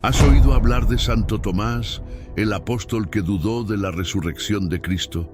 ¿Has oído hablar de Santo Tomás, el apóstol que dudó de la resurrección de Cristo?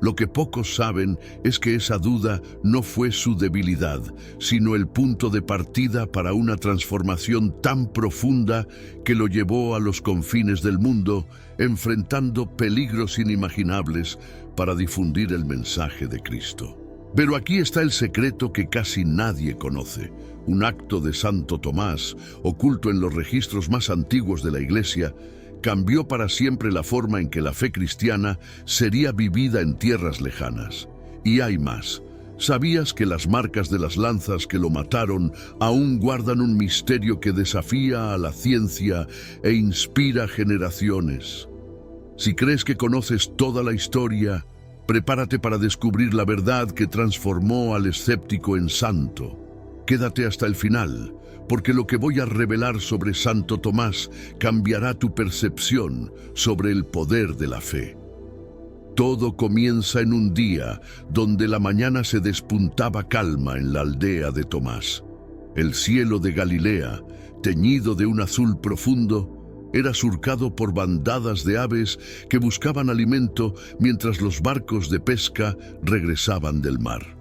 Lo que pocos saben es que esa duda no fue su debilidad, sino el punto de partida para una transformación tan profunda que lo llevó a los confines del mundo, enfrentando peligros inimaginables para difundir el mensaje de Cristo. Pero aquí está el secreto que casi nadie conoce. Un acto de Santo Tomás, oculto en los registros más antiguos de la Iglesia, cambió para siempre la forma en que la fe cristiana sería vivida en tierras lejanas. Y hay más. ¿Sabías que las marcas de las lanzas que lo mataron aún guardan un misterio que desafía a la ciencia e inspira generaciones? Si crees que conoces toda la historia, prepárate para descubrir la verdad que transformó al escéptico en santo. Quédate hasta el final, porque lo que voy a revelar sobre Santo Tomás cambiará tu percepción sobre el poder de la fe. Todo comienza en un día donde la mañana se despuntaba calma en la aldea de Tomás. El cielo de Galilea, teñido de un azul profundo, era surcado por bandadas de aves que buscaban alimento mientras los barcos de pesca regresaban del mar.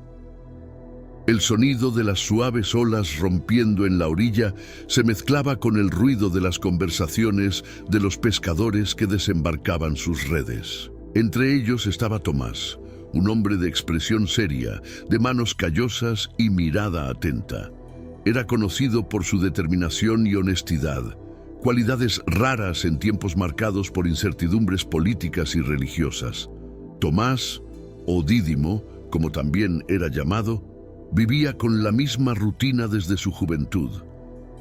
El sonido de las suaves olas rompiendo en la orilla se mezclaba con el ruido de las conversaciones de los pescadores que desembarcaban sus redes. Entre ellos estaba Tomás, un hombre de expresión seria, de manos callosas y mirada atenta. Era conocido por su determinación y honestidad, cualidades raras en tiempos marcados por incertidumbres políticas y religiosas. Tomás, o Dídimo, como también era llamado, vivía con la misma rutina desde su juventud.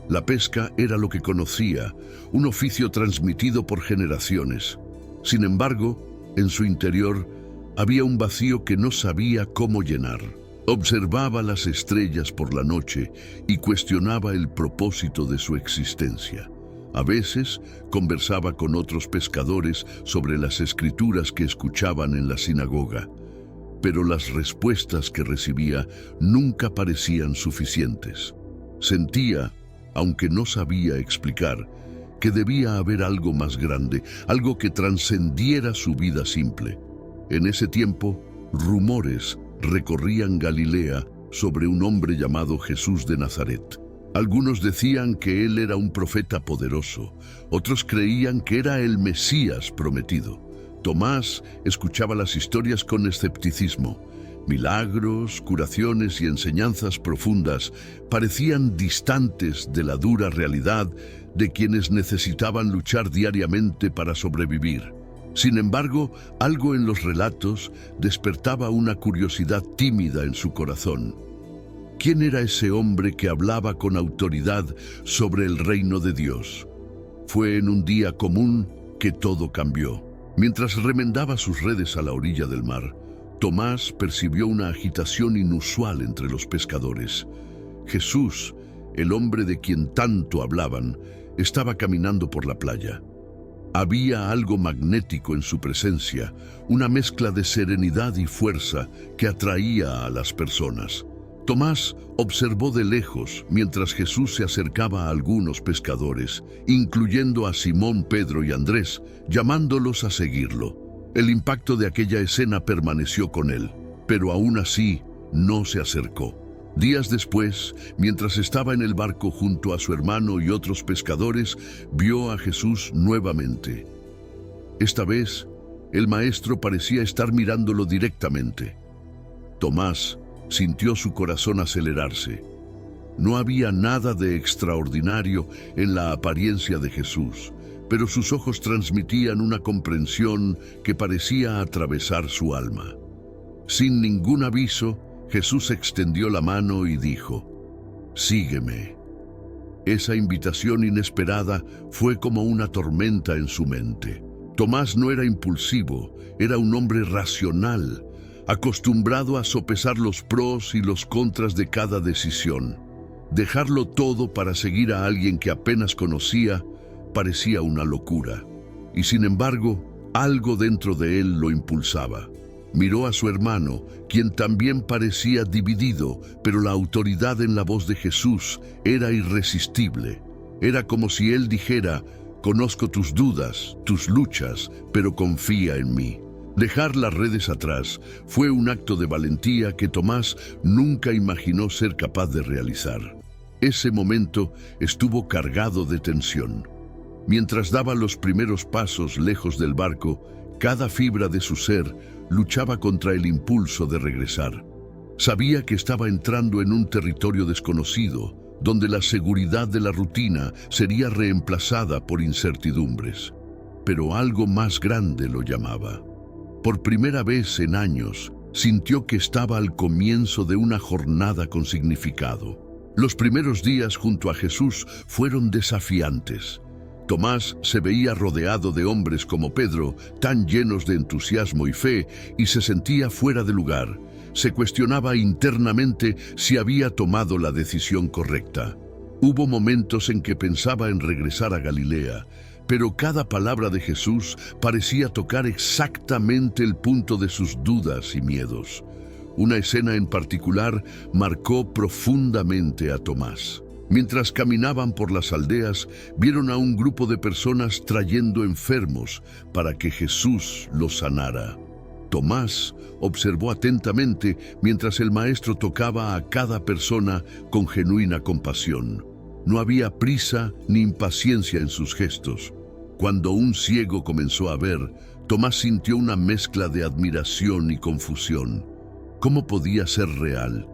La pesca era lo que conocía, un oficio transmitido por generaciones. Sin embargo, en su interior había un vacío que no sabía cómo llenar. Observaba las estrellas por la noche y cuestionaba el propósito de su existencia. A veces conversaba con otros pescadores sobre las escrituras que escuchaban en la sinagoga, pero las respuestas que recibía nunca parecían suficientes. Sentía, aunque no sabía explicar, que debía haber algo más grande, algo que trascendiera su vida simple. En ese tiempo, rumores recorrían Galilea sobre un hombre llamado Jesús de Nazaret. Algunos decían que él era un profeta poderoso, otros creían que era el Mesías prometido. Tomás escuchaba las historias con escepticismo. Milagros, curaciones y enseñanzas profundas parecían distantes de la dura realidad de quienes necesitaban luchar diariamente para sobrevivir. Sin embargo, algo en los relatos despertaba una curiosidad tímida en su corazón. ¿Quién era ese hombre que hablaba con autoridad sobre el reino de Dios? Fue en un día común que todo cambió. Mientras remendaba sus redes a la orilla del mar, Tomás percibió una agitación inusual entre los pescadores. Jesús, el hombre de quien tanto hablaban, estaba caminando por la playa. Había algo magnético en su presencia, una mezcla de serenidad y fuerza que atraía a las personas. Tomás observó de lejos mientras Jesús se acercaba a algunos pescadores, incluyendo a Simón, Pedro y Andrés, llamándolos a seguirlo. El impacto de aquella escena permaneció con él, pero aún así no se acercó. Días después, mientras estaba en el barco junto a su hermano y otros pescadores, vio a Jesús nuevamente. Esta vez, el maestro parecía estar mirándolo directamente. Tomás sintió su corazón acelerarse. No había nada de extraordinario en la apariencia de Jesús, pero sus ojos transmitían una comprensión que parecía atravesar su alma. Sin ningún aviso, Jesús extendió la mano y dijo: «Sígueme». Esa invitación inesperada fue como una tormenta en su mente. Tomás no era impulsivo, era un hombre racional, acostumbrado a sopesar los pros y los contras de cada decisión. Dejarlo todo para seguir a alguien que apenas conocía parecía una locura. Y sin embargo, algo dentro de él lo impulsaba. Miró a su hermano, quien también parecía dividido, pero la autoridad en la voz de Jesús era irresistible. Era como si él dijera: Conozco tus dudas, tus luchas, pero confía en mí. Dejar las redes atrás fue un acto de valentía que Tomás nunca imaginó ser capaz de realizar. Ese momento estuvo cargado de tensión. Mientras daba los primeros pasos lejos del barco, cada fibra de su ser luchaba contra el impulso de regresar. Sabía que estaba entrando en un territorio desconocido, donde la seguridad de la rutina sería reemplazada por incertidumbres. Pero algo más grande lo llamaba. Por primera vez en años, sintió que estaba al comienzo de una jornada con significado. Los primeros días junto a Jesús fueron desafiantes. Tomás se veía rodeado de hombres como Pedro, tan llenos de entusiasmo y fe, y se sentía fuera de lugar. Se cuestionaba internamente si había tomado la decisión correcta. Hubo momentos en que pensaba en regresar a Galilea, pero cada palabra de Jesús parecía tocar exactamente el punto de sus dudas y miedos. Una escena en particular marcó profundamente a Tomás. Mientras caminaban por las aldeas, vieron a un grupo de personas trayendo enfermos para que Jesús los sanara. Tomás observó atentamente mientras el maestro tocaba a cada persona con genuina compasión. No había prisa ni impaciencia en sus gestos. Cuando un ciego comenzó a ver, Tomás sintió una mezcla de admiración y confusión. ¿Cómo podía ser real?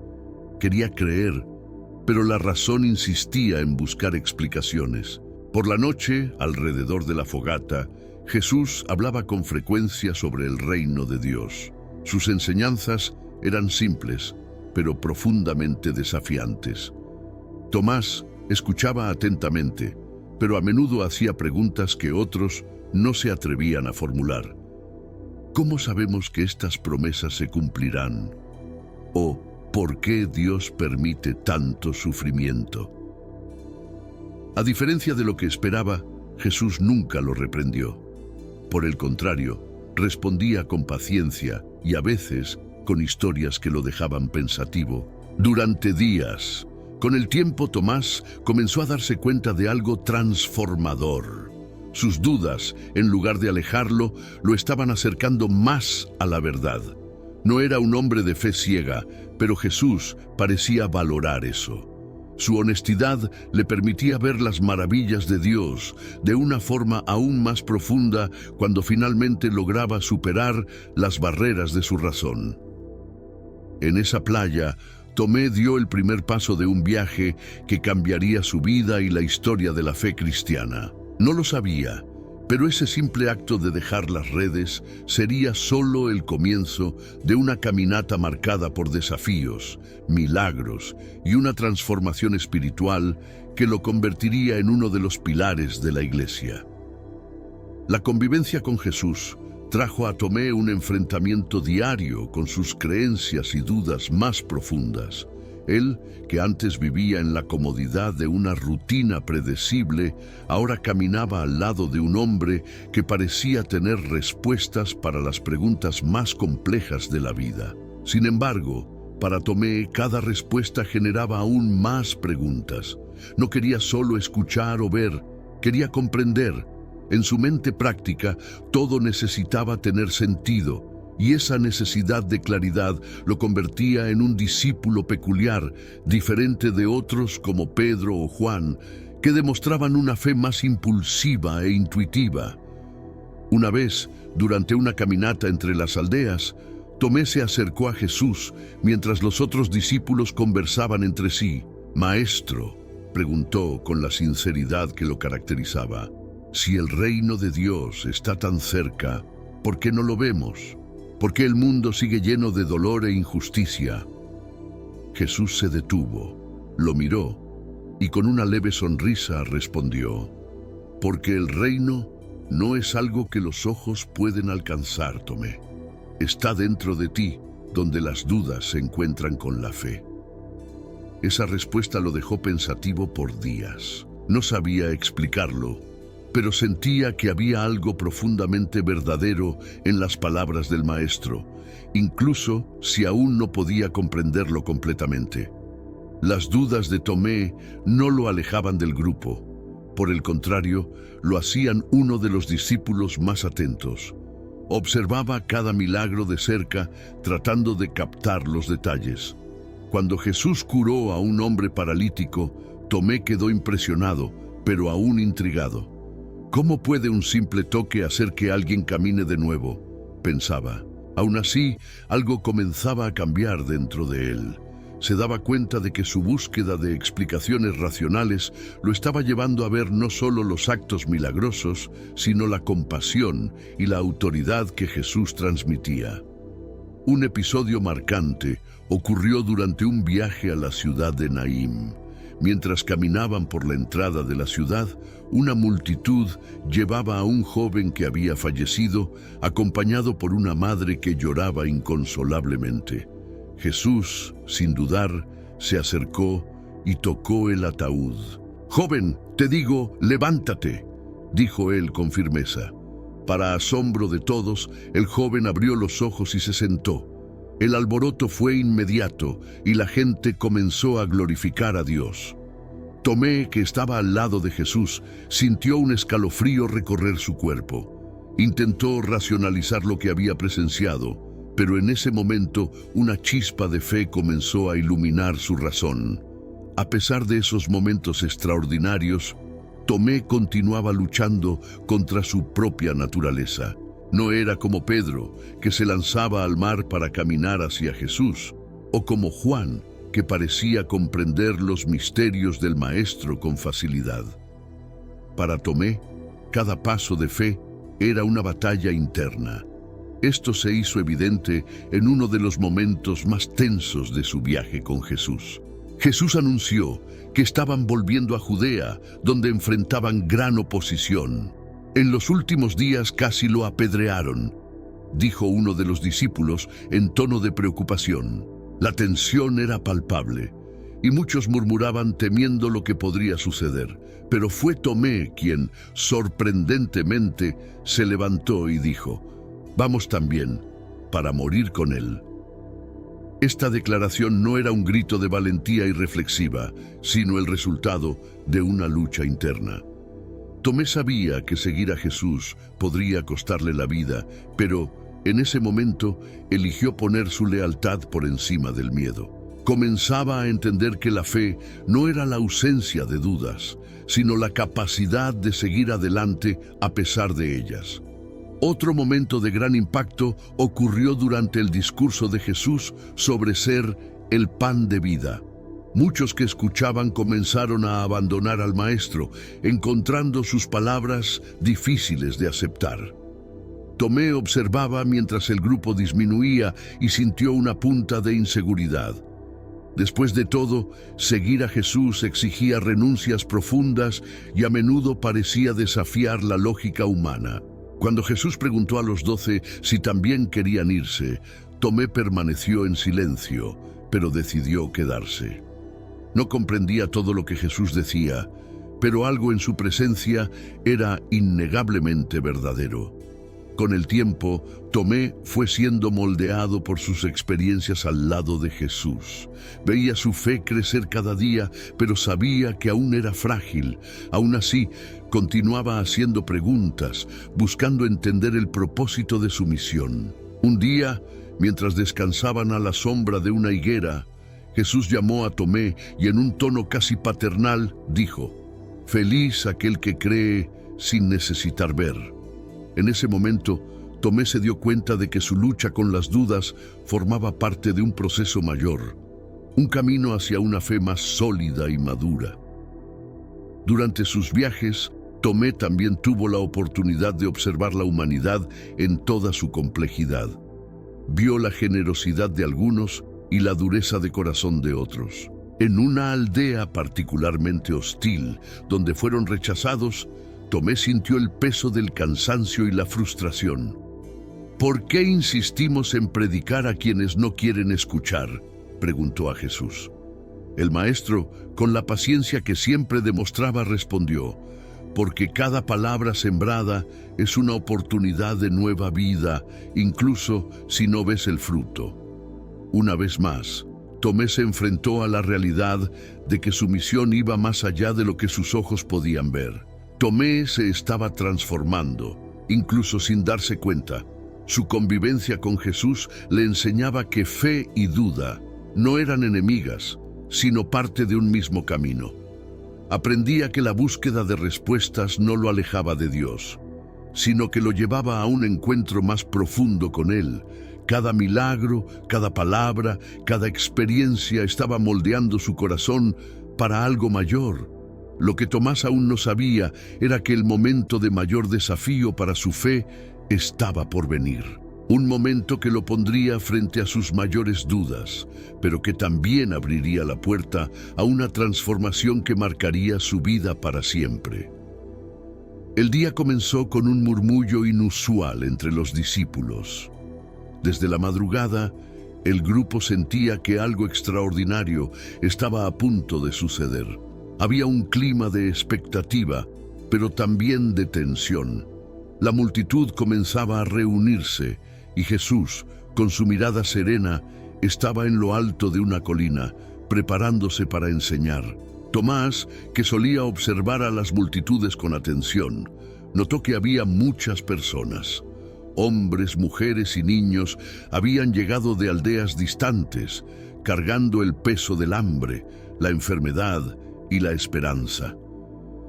Quería creer, pero la razón insistía en buscar explicaciones. Por la noche, alrededor de la fogata, Jesús hablaba con frecuencia sobre el reino de Dios. Sus enseñanzas eran simples, pero profundamente desafiantes. Tomás escuchaba atentamente, pero a menudo hacía preguntas que otros no se atrevían a formular. ¿Cómo sabemos que estas promesas se cumplirán? ¿O por qué Dios permite tanto sufrimiento? A diferencia de lo que esperaba, Jesús nunca lo reprendió. Por el contrario, respondía con paciencia y a veces con historias que lo dejaban pensativo. Durante días, con el tiempo, Tomás comenzó a darse cuenta de algo transformador. Sus dudas, en lugar de alejarlo, lo estaban acercando más a la verdad. No era un hombre de fe ciega, pero Jesús parecía valorar eso. Su honestidad le permitía ver las maravillas de Dios de una forma aún más profunda cuando finalmente lograba superar las barreras de su razón. En esa playa, Tomé dio el primer paso de un viaje que cambiaría su vida y la historia de la fe cristiana. No lo sabía, pero ese simple acto de dejar las redes sería solo el comienzo de una caminata marcada por desafíos, milagros y una transformación espiritual que lo convertiría en uno de los pilares de la Iglesia. La convivencia con Jesús trajo a Tomé un enfrentamiento diario con sus creencias y dudas más profundas. Él, que antes vivía en la comodidad de una rutina predecible, ahora caminaba al lado de un hombre que parecía tener respuestas para las preguntas más complejas de la vida. Sin embargo, para Tomé, cada respuesta generaba aún más preguntas. No quería solo escuchar o ver, quería comprender. En su mente práctica, todo necesitaba tener sentido, y esa necesidad de claridad lo convertía en un discípulo peculiar, diferente de otros como Pedro o Juan, que demostraban una fe más impulsiva e intuitiva. Una vez, durante una caminata entre las aldeas, Tomé se acercó a Jesús mientras los otros discípulos conversaban entre sí. «Maestro», preguntó con la sinceridad que lo caracterizaba, «si el reino de Dios está tan cerca, ¿por qué no lo vemos? ¿Por qué el mundo sigue lleno de dolor e injusticia?» Jesús se detuvo, lo miró y con una leve sonrisa respondió, «Porque el reino no es algo que los ojos pueden alcanzar, Tomé. Está dentro de ti, donde las dudas se encuentran con la fe». Esa respuesta lo dejó pensativo por días. No sabía explicarlo, pero sentía que había algo profundamente verdadero en las palabras del maestro, incluso si aún no podía comprenderlo completamente. Las dudas de Tomé no lo alejaban del grupo, Por el contrario, lo hacían uno de los discípulos más atentos. Observaba cada milagro de cerca, tratando de captar los detalles. Cuando Jesús curó a un hombre paralítico, Tomé quedó impresionado, pero aún intrigado. ¿Cómo puede un simple toque hacer que alguien camine de nuevo?, pensaba. Aún así, algo comenzaba a cambiar dentro de él. Se daba cuenta de que su búsqueda de explicaciones racionales lo estaba llevando a ver no solo los actos milagrosos, sino la compasión y la autoridad que Jesús transmitía. Un episodio marcante ocurrió durante un viaje a la ciudad de Naín. Mientras caminaban por la entrada de la ciudad, una multitud llevaba a un joven que había fallecido, acompañado por una madre que lloraba inconsolablemente. Jesús, sin dudar, se acercó y tocó el ataúd. «Joven, te digo, levántate», dijo él con firmeza. Para asombro de todos, el joven abrió los ojos y se sentó. El alboroto fue inmediato y la gente comenzó a glorificar a Dios. Tomé, que estaba al lado de Jesús, sintió un escalofrío recorrer su cuerpo. Intentó racionalizar lo que había presenciado, pero en ese momento una chispa de fe comenzó a iluminar su razón. A pesar de esos momentos extraordinarios, Tomé continuaba luchando contra su propia naturaleza. No era como Pedro, que se lanzaba al mar para caminar hacia Jesús, o como Juan, que parecía comprender los misterios del Maestro con facilidad. Para Tomé, cada paso de fe era una batalla interna. Esto se hizo evidente en uno de los momentos más tensos de su viaje con Jesús. Jesús anunció que estaban volviendo a Judea, donde enfrentaban gran oposición. «En los últimos días casi lo apedrearon», dijo uno de los discípulos en tono de preocupación. La tensión era palpable, y muchos murmuraban temiendo lo que podría suceder. Pero fue Tomé quien, sorprendentemente, se levantó y dijo: «Vamos también, para morir con él». Esta declaración no era un grito de valentía irreflexiva, sino el resultado de una lucha interna. Tomé sabía que seguir a Jesús podría costarle la vida, pero en ese momento eligió poner su lealtad por encima del miedo. Comenzaba a entender que la fe no era la ausencia de dudas, sino la capacidad de seguir adelante a pesar de ellas. Otro momento de gran impacto ocurrió durante el discurso de Jesús sobre ser el pan de vida. Muchos que escuchaban comenzaron a abandonar al Maestro, encontrando sus palabras difíciles de aceptar. Tomé observaba mientras el grupo disminuía y sintió una punta de inseguridad. Después de todo, seguir a Jesús exigía renuncias profundas y a menudo parecía desafiar la lógica humana. Cuando Jesús preguntó a los 12 si también querían irse, Tomé permaneció en silencio, pero decidió quedarse. No comprendía todo lo que Jesús decía, pero algo en su presencia era innegablemente verdadero. Con el tiempo, Tomé fue siendo moldeado por sus experiencias al lado de Jesús. Veía su fe crecer cada día, pero sabía que aún era frágil. Aún así, continuaba haciendo preguntas, buscando entender el propósito de su misión. Un día, mientras descansaban a la sombra de una higuera, Jesús llamó a Tomé y en un tono casi paternal dijo: «Feliz aquel que cree sin necesitar ver». En ese momento, Tomé se dio cuenta de que su lucha con las dudas formaba parte de un proceso mayor, un camino hacia una fe más sólida y madura. Durante sus viajes, Tomé también tuvo la oportunidad de observar la humanidad en toda su complejidad. Vio la generosidad de algunos y la dureza de corazón de otros. En una aldea particularmente hostil, donde fueron rechazados, Tomé sintió el peso del cansancio y la frustración. «¿Por qué insistimos en predicar a quienes no quieren escuchar?», preguntó a Jesús. El Maestro, con la paciencia que siempre demostraba, respondió: «Porque cada palabra sembrada es una oportunidad de nueva vida, incluso si no ves el fruto». Una vez más, Tomé se enfrentó a la realidad de que su misión iba más allá de lo que sus ojos podían ver. Tomé se estaba transformando, incluso sin darse cuenta. Su convivencia con Jesús le enseñaba que fe y duda no eran enemigas, sino parte de un mismo camino. Aprendía que la búsqueda de respuestas no lo alejaba de Dios, sino que lo llevaba a un encuentro más profundo con Él. Cada milagro, cada palabra, cada experiencia estaba moldeando su corazón para algo mayor. Lo que Tomás aún no sabía era que el momento de mayor desafío para su fe estaba por venir. Un momento que lo pondría frente a sus mayores dudas, pero que también abriría la puerta a una transformación que marcaría su vida para siempre. El día comenzó con un murmullo inusual entre los discípulos. Desde la madrugada, el grupo sentía que algo extraordinario estaba a punto de suceder. Había un clima de expectativa, pero también de tensión. La multitud comenzaba a reunirse y Jesús, con su mirada serena, estaba en lo alto de una colina, preparándose para enseñar. Tomás, que solía observar a las multitudes con atención, notó que había muchas personas. Hombres, mujeres y niños habían llegado de aldeas distantes, cargando el peso del hambre, la enfermedad y la esperanza.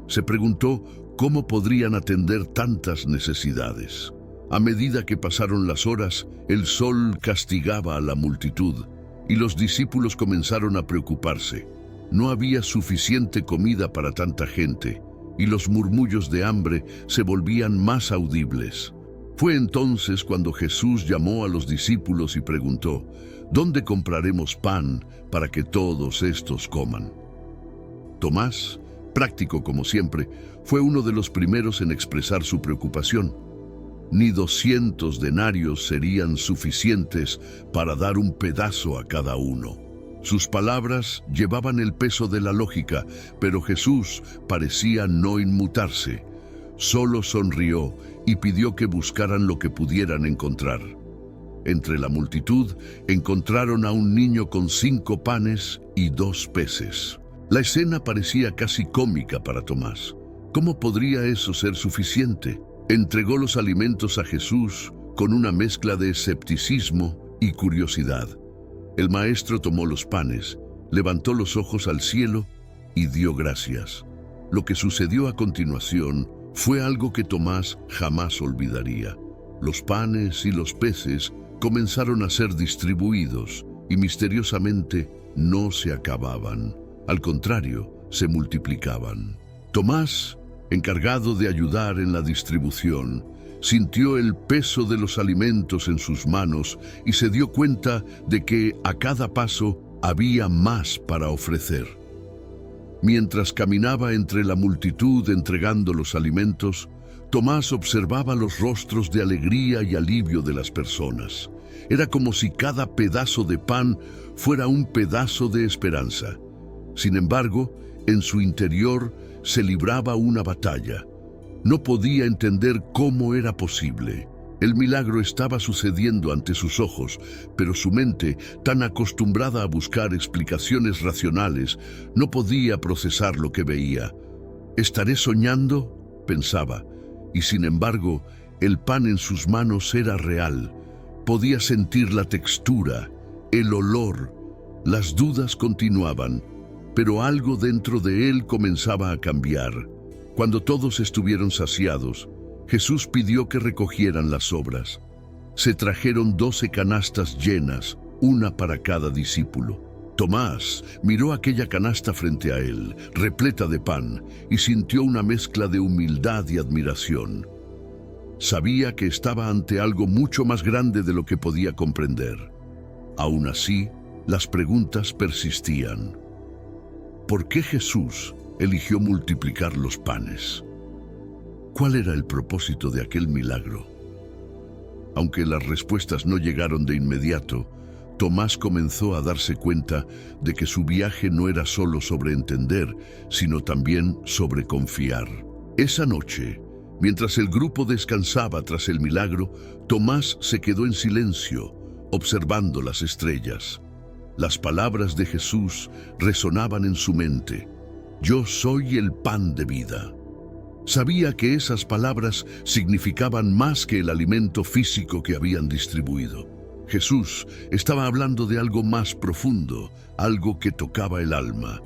Se preguntó cómo podrían atender tantas necesidades. A medida que pasaron las horas, el sol castigaba a la multitud y los discípulos comenzaron a preocuparse. No había suficiente comida para tanta gente y los murmullos de hambre se volvían más audibles. Fue entonces cuando Jesús llamó a los discípulos y preguntó: ¿dónde compraremos pan para que todos estos coman? Tomás, práctico como siempre, fue uno de los primeros en expresar su preocupación. Ni 200 denarios serían suficientes para dar un pedazo a cada uno. Sus palabras llevaban el peso de la lógica, pero Jesús parecía no inmutarse. Solo sonrió y pidió que buscaran lo que pudieran encontrar. Entre la multitud encontraron a un niño con 5 panes y 2 peces. La escena parecía casi cómica para Tomás. ¿Cómo podría eso ser suficiente? Entregó los alimentos a Jesús con una mezcla de escepticismo y curiosidad. El maestro tomó los panes, levantó los ojos al cielo y dio gracias. Lo que sucedió a continuación fue algo que Tomás jamás olvidaría. Los panes y los peces comenzaron a ser distribuidos y misteriosamente no se acababan. Al contrario, se multiplicaban. Tomás, encargado de ayudar en la distribución, sintió el peso de los alimentos en sus manos y se dio cuenta de que a cada paso había más para ofrecer. Mientras caminaba entre la multitud entregando los alimentos, Tomás observaba los rostros de alegría y alivio de las personas. Era como si cada pedazo de pan fuera un pedazo de esperanza. Sin embargo, en su interior se libraba una batalla. No podía entender cómo era posible. El milagro estaba sucediendo ante sus ojos, pero su mente, tan acostumbrada a buscar explicaciones racionales, no podía procesar lo que veía. ¿Estaré soñando?, pensaba, y sin embargo, el pan en sus manos era real. Podía sentir la textura, el olor. Las dudas continuaban, pero algo dentro de él comenzaba a cambiar. Cuando todos estuvieron saciados, Jesús pidió que recogieran las sobras. Se trajeron 12 canastas llenas, una para cada discípulo. Tomás miró aquella canasta frente a él, repleta de pan, y sintió una mezcla de humildad y admiración. Sabía que estaba ante algo mucho más grande de lo que podía comprender. Aún así, las preguntas persistían. ¿Por qué Jesús eligió multiplicar los panes? ¿Cuál era el propósito de aquel milagro? Aunque las respuestas no llegaron de inmediato, Tomás comenzó a darse cuenta de que su viaje no era solo sobre entender, sino también sobre confiar. Esa noche, mientras el grupo descansaba tras el milagro, Tomás se quedó en silencio, observando las estrellas. Las palabras de Jesús resonaban en su mente. Yo soy el pan de vida. Sabía que esas palabras significaban más que el alimento físico que habían distribuido. Jesús estaba hablando de algo más profundo, algo que tocaba el alma.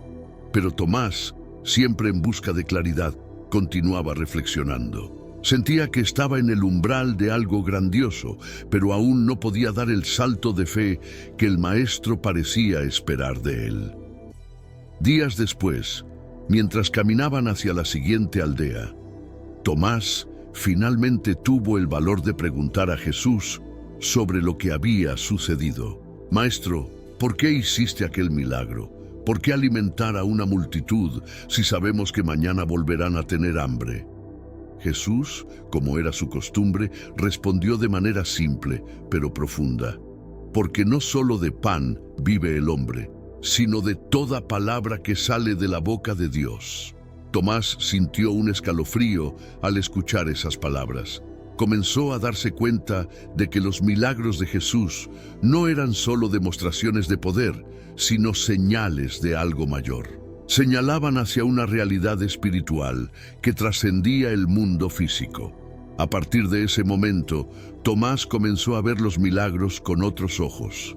Pero Tomás, siempre en busca de claridad, continuaba reflexionando. Sentía que estaba en el umbral de algo grandioso, pero aún no podía dar el salto de fe que el Maestro parecía esperar de él. Días después, mientras caminaban hacia la siguiente aldea, Tomás finalmente tuvo el valor de preguntar a Jesús sobre lo que había sucedido. Maestro, ¿por qué hiciste aquel milagro? ¿Por qué alimentar a una multitud si sabemos que mañana volverán a tener hambre? Jesús, como era su costumbre, respondió de manera simple, pero profunda. Porque no solo de pan vive el hombre, sino de toda palabra que sale de la boca de Dios. Tomás sintió un escalofrío al escuchar esas palabras. Comenzó a darse cuenta de que los milagros de Jesús no eran solo demostraciones de poder, sino señales de algo mayor. Señalaban hacia una realidad espiritual que trascendía el mundo físico. A partir de ese momento, Tomás comenzó a ver los milagros con otros ojos.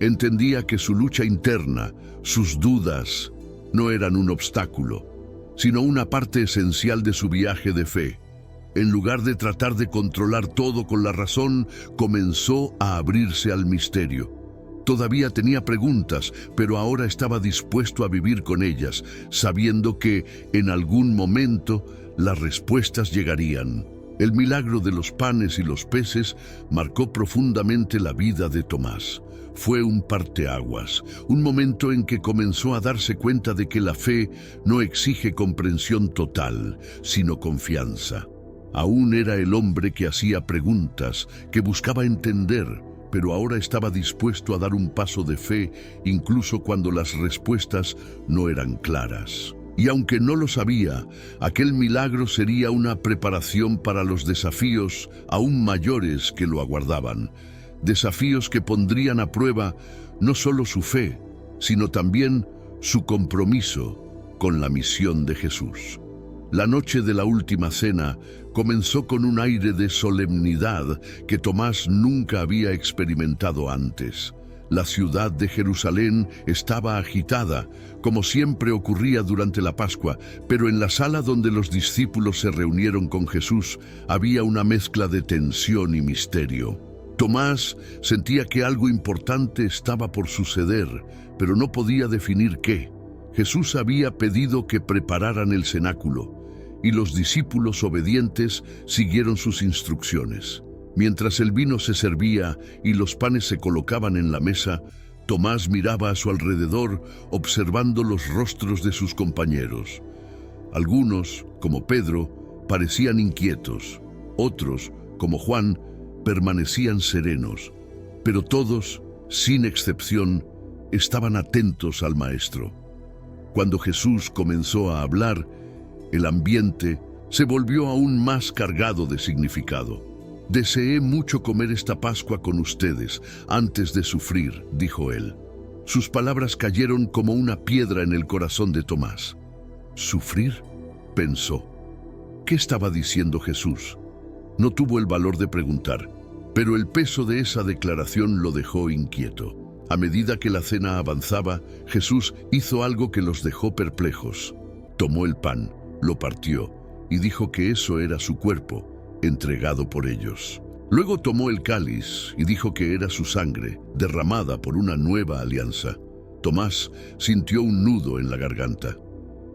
Entendía que su lucha interna, sus dudas, no eran un obstáculo, sino una parte esencial de su viaje de fe. En lugar de tratar de controlar todo con la razón, comenzó a abrirse al misterio. Todavía tenía preguntas, pero ahora estaba dispuesto a vivir con ellas, sabiendo que, en algún momento, las respuestas llegarían. El milagro de los panes y los peces marcó profundamente la vida de Tomás. Fue un parteaguas, un momento en que comenzó a darse cuenta de que la fe no exige comprensión total, sino confianza. Aún era el hombre que hacía preguntas, que buscaba entender, pero ahora estaba dispuesto a dar un paso de fe incluso cuando las respuestas no eran claras. Y aunque no lo sabía, aquel milagro sería una preparación para los desafíos aún mayores que lo aguardaban. Desafíos que pondrían a prueba no solo su fe, sino también su compromiso con la misión de Jesús. La noche de la última cena comenzó con un aire de solemnidad que Tomás nunca había experimentado antes. La ciudad de Jerusalén estaba agitada, como siempre ocurría durante la Pascua, pero en la sala donde los discípulos se reunieron con Jesús había una mezcla de tensión y misterio. Tomás sentía que algo importante estaba por suceder, pero no podía definir qué. Jesús había pedido que prepararan el cenáculo, y los discípulos obedientes siguieron sus instrucciones. Mientras el vino se servía y los panes se colocaban en la mesa, Tomás miraba a su alrededor, observando los rostros de sus compañeros. Algunos, como Pedro, parecían inquietos. Otros, como Juan, permanecían serenos. Pero todos, sin excepción, estaban atentos al Maestro. Cuando Jesús comenzó a hablar, el ambiente se volvió aún más cargado de significado. «Deseé mucho comer esta Pascua con ustedes antes de sufrir», dijo él. Sus palabras cayeron como una piedra en el corazón de Tomás. ¿Sufrir?, pensó. ¿Qué estaba diciendo Jesús? No tuvo el valor de preguntar, pero el peso de esa declaración lo dejó inquieto. A medida que la cena avanzaba, Jesús hizo algo que los dejó perplejos. Tomó el pan, lo partió y dijo que eso era su cuerpo, entregado por ellos. Luego tomó el cáliz y dijo que era su sangre, derramada por una nueva alianza. Tomás sintió un nudo en la garganta.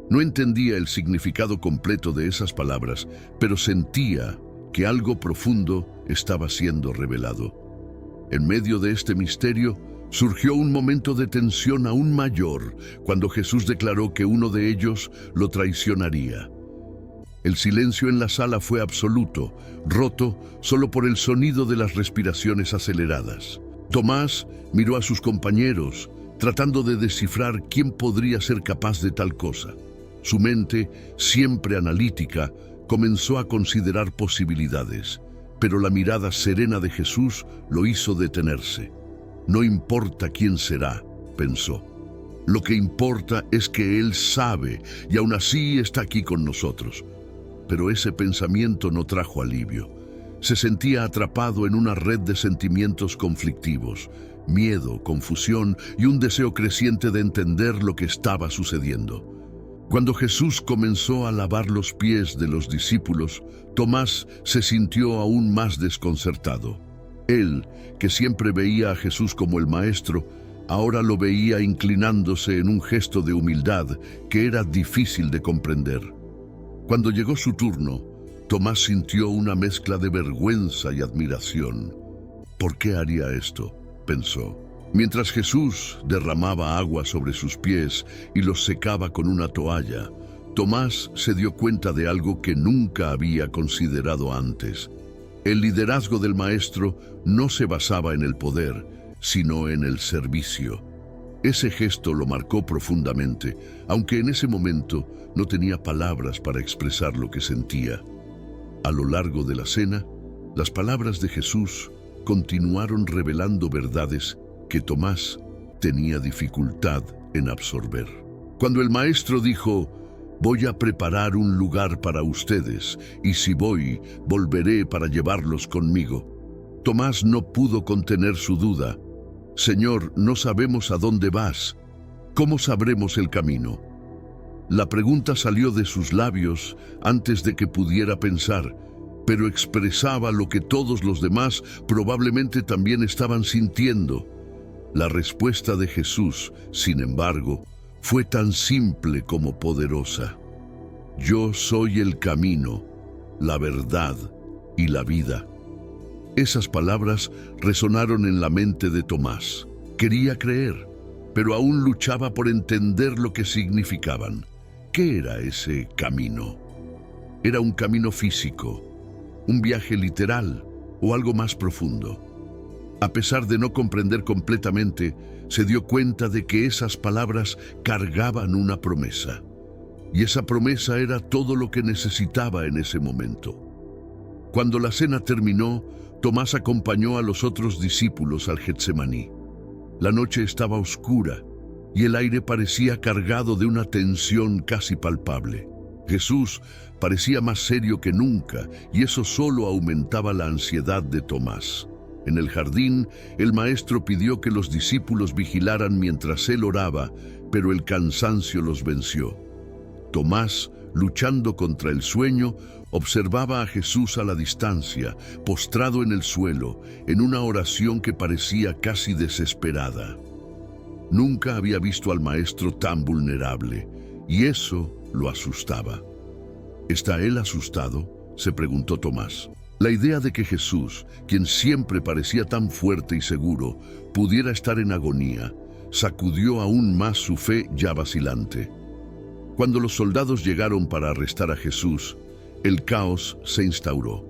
No entendía el significado completo de esas palabras, pero sentía que algo profundo estaba siendo revelado. En medio de este misterio, surgió un momento de tensión aún mayor cuando Jesús declaró que uno de ellos lo traicionaría. El silencio en la sala fue absoluto, roto solo por el sonido de las respiraciones aceleradas. Tomás miró a sus compañeros, tratando de descifrar quién podría ser capaz de tal cosa. Su mente, siempre analítica, comenzó a considerar posibilidades, pero la mirada serena de Jesús lo hizo detenerse. «No importa quién será», pensó. Lo que importa es que Él sabe y aún así está aquí con nosotros. Pero ese pensamiento no trajo alivio. Se sentía atrapado en una red de sentimientos conflictivos, miedo, confusión y un deseo creciente de entender lo que estaba sucediendo. Cuando Jesús comenzó a lavar los pies de los discípulos, Tomás se sintió aún más desconcertado. Él, que siempre veía a Jesús como el Maestro, ahora lo veía inclinándose en un gesto de humildad que era difícil de comprender. Cuando llegó su turno, Tomás sintió una mezcla de vergüenza y admiración. ¿Por qué haría esto?, pensó. Mientras Jesús derramaba agua sobre sus pies y los secaba con una toalla, Tomás se dio cuenta de algo que nunca había considerado antes. El liderazgo del Maestro no se basaba en el poder, sino en el servicio. Ese gesto lo marcó profundamente, aunque en ese momento no tenía palabras para expresar lo que sentía. A lo largo de la cena, las palabras de Jesús continuaron revelando verdades que Tomás tenía dificultad en absorber. Cuando el Maestro dijo: «Voy a preparar un lugar para ustedes, y si voy, volveré para llevarlos conmigo», Tomás no pudo contener su duda. «Señor, no sabemos a dónde vas. ¿Cómo sabremos el camino?». La pregunta salió de sus labios antes de que pudiera pensar, pero expresaba lo que todos los demás probablemente también estaban sintiendo. La respuesta de Jesús, sin embargo, fue tan simple como poderosa. «Yo soy el camino, la verdad y la vida». Esas palabras resonaron en la mente de Tomás. Quería creer, pero aún luchaba por entender lo que significaban. ¿Qué era ese camino? ¿Era un camino físico, un viaje literal o algo más profundo? A pesar de no comprender completamente, se dio cuenta de que esas palabras cargaban una promesa. Y esa promesa era todo lo que necesitaba en ese momento. Cuando la cena terminó, Tomás acompañó a los otros discípulos al Getsemaní. La noche estaba oscura y el aire parecía cargado de una tensión casi palpable. Jesús parecía más serio que nunca y eso solo aumentaba la ansiedad de Tomás. En el jardín, el Maestro pidió que los discípulos vigilaran mientras él oraba, pero el cansancio los venció. Tomás, luchando contra el sueño, observaba a Jesús a la distancia, postrado en el suelo, en una oración que parecía casi desesperada. Nunca había visto al Maestro tan vulnerable, y eso lo asustaba. ¿Está él asustado?, se preguntó Tomás. La idea de que Jesús, quien siempre parecía tan fuerte y seguro, pudiera estar en agonía, sacudió aún más su fe ya vacilante. Cuando los soldados llegaron para arrestar a Jesús, el caos se instauró.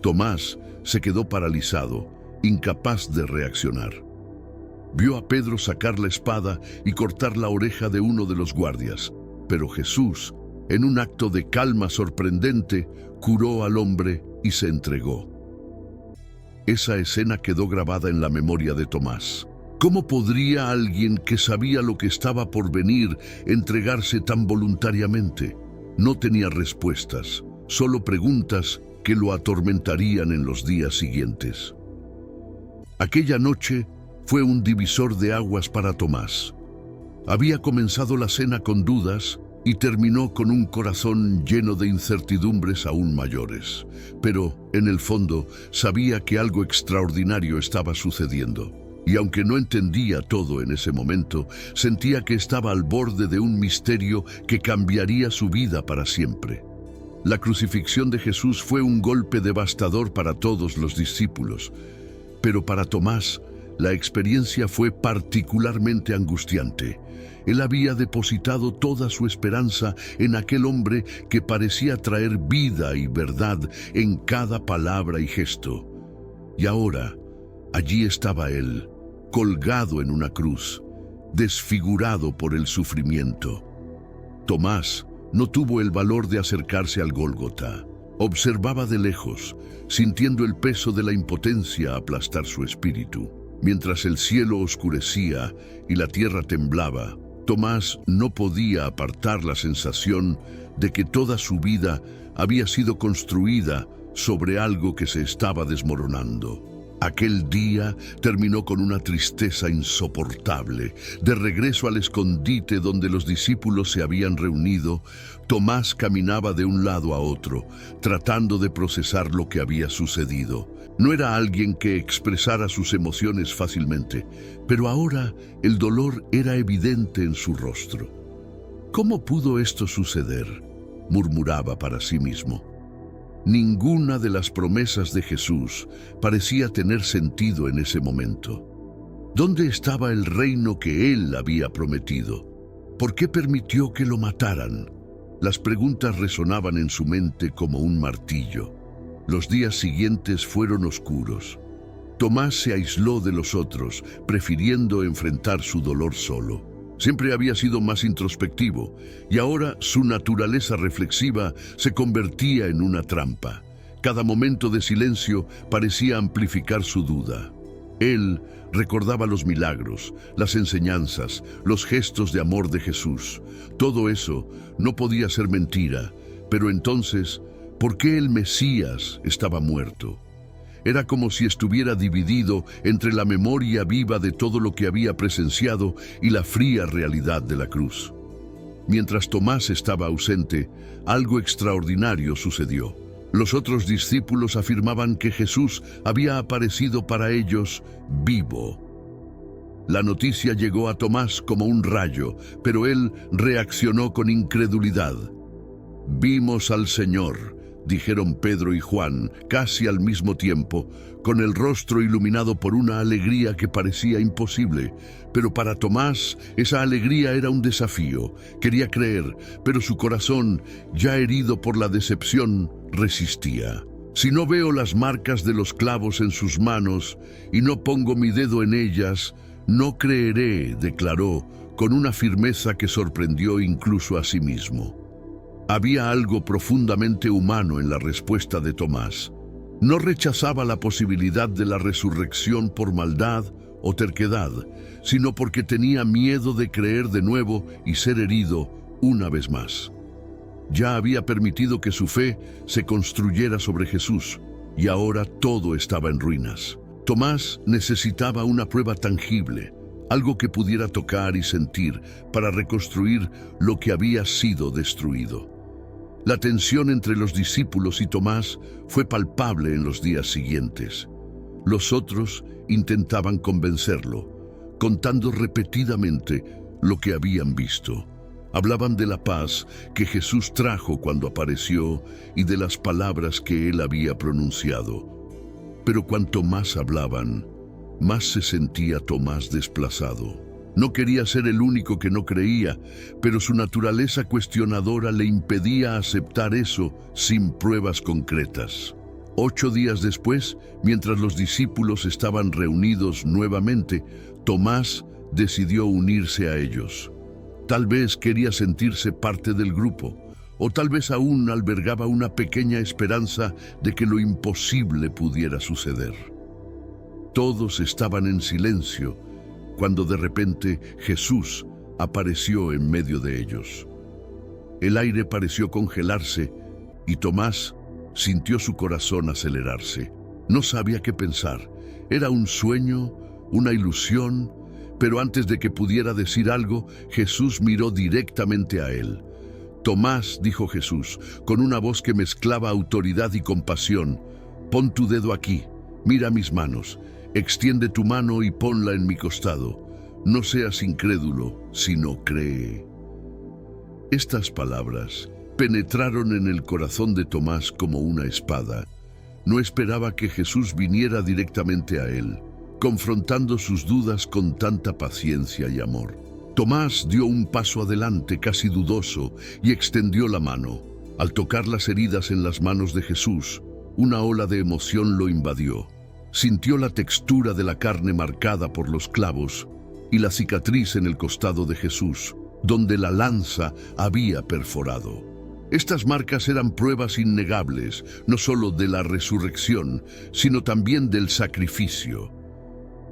Tomás se quedó paralizado, incapaz de reaccionar. Vio a Pedro sacar la espada y cortar la oreja de uno de los guardias, pero Jesús, en un acto de calma sorprendente, curó al hombre y se entregó. Esa escena quedó grabada en la memoria de Tomás. ¿Cómo podría alguien que sabía lo que estaba por venir entregarse tan voluntariamente? No tenía respuestas, solo preguntas que lo atormentarían en los días siguientes. Aquella noche fue un divisor de aguas para Tomás. Había comenzado la cena con dudas y terminó con un corazón lleno de incertidumbres aún mayores. Pero, en el fondo, sabía que algo extraordinario estaba sucediendo. Y aunque no entendía todo en ese momento, sentía que estaba al borde de un misterio que cambiaría su vida para siempre. La crucifixión de Jesús fue un golpe devastador para todos los discípulos, pero para Tomás, la experiencia fue particularmente angustiante. Él había depositado toda su esperanza en aquel hombre que parecía traer vida y verdad en cada palabra y gesto. Y ahora, allí estaba él, colgado en una cruz, desfigurado por el sufrimiento. Tomás no tuvo el valor de acercarse al Gólgota. Observaba de lejos, sintiendo el peso de la impotencia aplastar su espíritu. Mientras el cielo oscurecía y la tierra temblaba, Tomás no podía apartar la sensación de que toda su vida había sido construida sobre algo que se estaba desmoronando. Aquel día terminó con una tristeza insoportable. De regreso al escondite donde los discípulos se habían reunido, Tomás caminaba de un lado a otro, tratando de procesar lo que había sucedido. No era alguien que expresara sus emociones fácilmente, pero ahora el dolor era evidente en su rostro. ¿Cómo pudo esto suceder?, murmuraba para sí mismo. Ninguna de las promesas de Jesús parecía tener sentido en ese momento. ¿Dónde estaba el reino que él había prometido? ¿Por qué permitió que lo mataran? Las preguntas resonaban en su mente como un martillo. Los días siguientes fueron oscuros. Tomás se aisló de los otros, prefiriendo enfrentar su dolor solo. Siempre había sido más introspectivo, y ahora su naturaleza reflexiva se convertía en una trampa. Cada momento de silencio parecía amplificar su duda. Él recordaba los milagros, las enseñanzas, los gestos de amor de Jesús. Todo eso no podía ser mentira, pero entonces, ¿por qué el Mesías estaba muerto? Era como si estuviera dividido entre la memoria viva de todo lo que había presenciado y la fría realidad de la cruz. Mientras Tomás estaba ausente, algo extraordinario sucedió. Los otros discípulos afirmaban que Jesús había aparecido para ellos vivo. La noticia llegó a Tomás como un rayo, pero él reaccionó con incredulidad. «Vimos al Señor», dijeron Pedro y Juan, casi al mismo tiempo, con el rostro iluminado por una alegría que parecía imposible. Pero para Tomás, esa alegría era un desafío. Quería creer, pero su corazón, ya herido por la decepción, resistía. «Si no veo las marcas de los clavos en sus manos y no pongo mi dedo en ellas, no creeré», declaró, con una firmeza que sorprendió incluso a sí mismo. Había algo profundamente humano en la respuesta de Tomás. No rechazaba la posibilidad de la resurrección por maldad o terquedad, sino porque tenía miedo de creer de nuevo y ser herido una vez más. Ya había permitido que su fe se construyera sobre Jesús, y ahora todo estaba en ruinas. Tomás necesitaba una prueba tangible, algo que pudiera tocar y sentir para reconstruir lo que había sido destruido. La tensión entre los discípulos y Tomás fue palpable en los días siguientes. Los otros intentaban convencerlo, contando repetidamente lo que habían visto. Hablaban de la paz que Jesús trajo cuando apareció y de las palabras que él había pronunciado. Pero cuanto más hablaban, más se sentía Tomás desplazado. No quería ser el único que no creía, pero su naturaleza cuestionadora le impedía aceptar eso sin pruebas concretas. 8 días después, mientras los discípulos estaban reunidos nuevamente, Tomás decidió unirse a ellos. Tal vez quería sentirse parte del grupo, o tal vez aún albergaba una pequeña esperanza de que lo imposible pudiera suceder. Todos estaban en silencio, cuando de repente Jesús apareció en medio de ellos. El aire pareció congelarse y Tomás sintió su corazón acelerarse. No sabía qué pensar. ¿Era un sueño? ¿Una ilusión? Pero antes de que pudiera decir algo, Jesús miró directamente a él. «Tomás», dijo Jesús, con una voz que mezclaba autoridad y compasión, «pon tu dedo aquí, mira mis manos. Extiende tu mano y ponla en mi costado. No seas incrédulo, sino cree». Estas palabras penetraron en el corazón de Tomás como una espada. No esperaba que Jesús viniera directamente a él, confrontando sus dudas con tanta paciencia y amor. Tomás dio un paso adelante, casi dudoso, y extendió la mano. Al tocar las heridas en las manos de Jesús, una ola de emoción lo invadió. Sintió la textura de la carne marcada por los clavos y la cicatriz en el costado de Jesús, donde la lanza había perforado. Estas marcas eran pruebas innegables, no solo de la resurrección, sino también del sacrificio.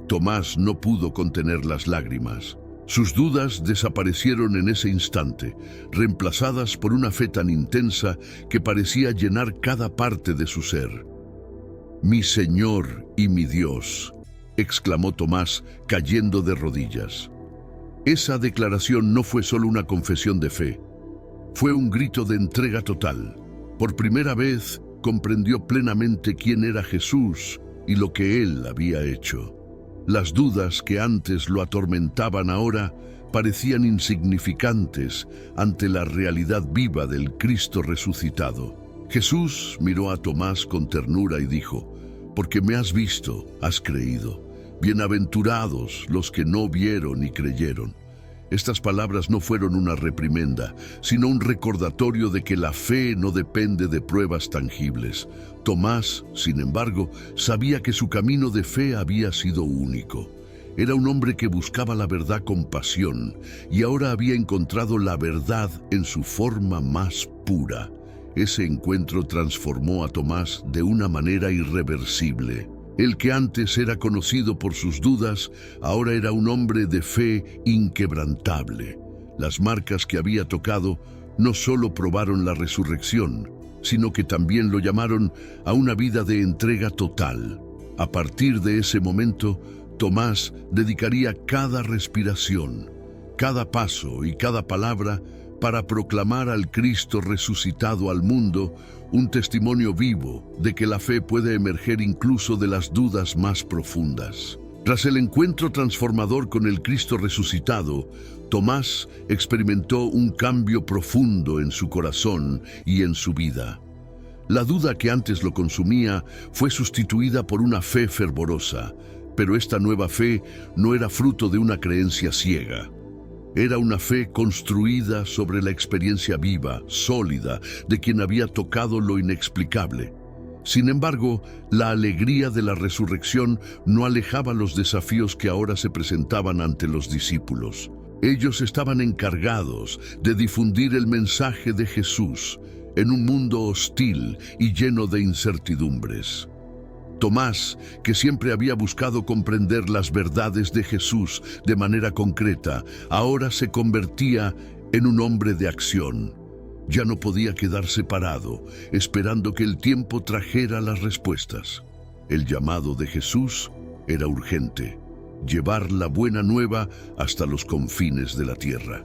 Tomás no pudo contener las lágrimas. Sus dudas desaparecieron en ese instante, reemplazadas por una fe tan intensa que parecía llenar cada parte de su ser. «Mi Señor y mi Dios», exclamó Tomás, cayendo de rodillas. Esa declaración no fue solo una confesión de fe, fue un grito de entrega total. Por primera vez comprendió plenamente quién era Jesús y lo que Él había hecho. Las dudas que antes lo atormentaban ahora parecían insignificantes ante la realidad viva del Cristo resucitado. Jesús miró a Tomás con ternura y dijo: «Porque me has visto, has creído. Bienaventurados los que no vieron y creyeron». Estas palabras no fueron una reprimenda, sino un recordatorio de que la fe no depende de pruebas tangibles. Tomás, sin embargo, sabía que su camino de fe había sido único. Era un hombre que buscaba la verdad con pasión y ahora había encontrado la verdad en su forma más pura. Ese encuentro transformó a Tomás de una manera irreversible. El que antes era conocido por sus dudas, ahora era un hombre de fe inquebrantable. Las marcas que había tocado no solo probaron la resurrección, sino que también lo llamaron a una vida de entrega total. A partir de ese momento, Tomás dedicaría cada respiración, cada paso y cada palabra para proclamar al Cristo resucitado al mundo, un testimonio vivo de que la fe puede emerger incluso de las dudas más profundas. Tras el encuentro transformador con el Cristo resucitado, Tomás experimentó un cambio profundo en su corazón y en su vida. La duda que antes lo consumía fue sustituida por una fe fervorosa, pero esta nueva fe no era fruto de una creencia ciega. Era una fe construida sobre la experiencia viva, sólida, de quien había tocado lo inexplicable. Sin embargo, la alegría de la resurrección no alejaba los desafíos que ahora se presentaban ante los discípulos. Ellos estaban encargados de difundir el mensaje de Jesús en un mundo hostil y lleno de incertidumbres. Tomás, que siempre había buscado comprender las verdades de Jesús de manera concreta, ahora se convertía en un hombre de acción. Ya no podía quedarse parado, esperando que el tiempo trajera las respuestas. El llamado de Jesús era urgente: llevar la buena nueva hasta los confines de la tierra.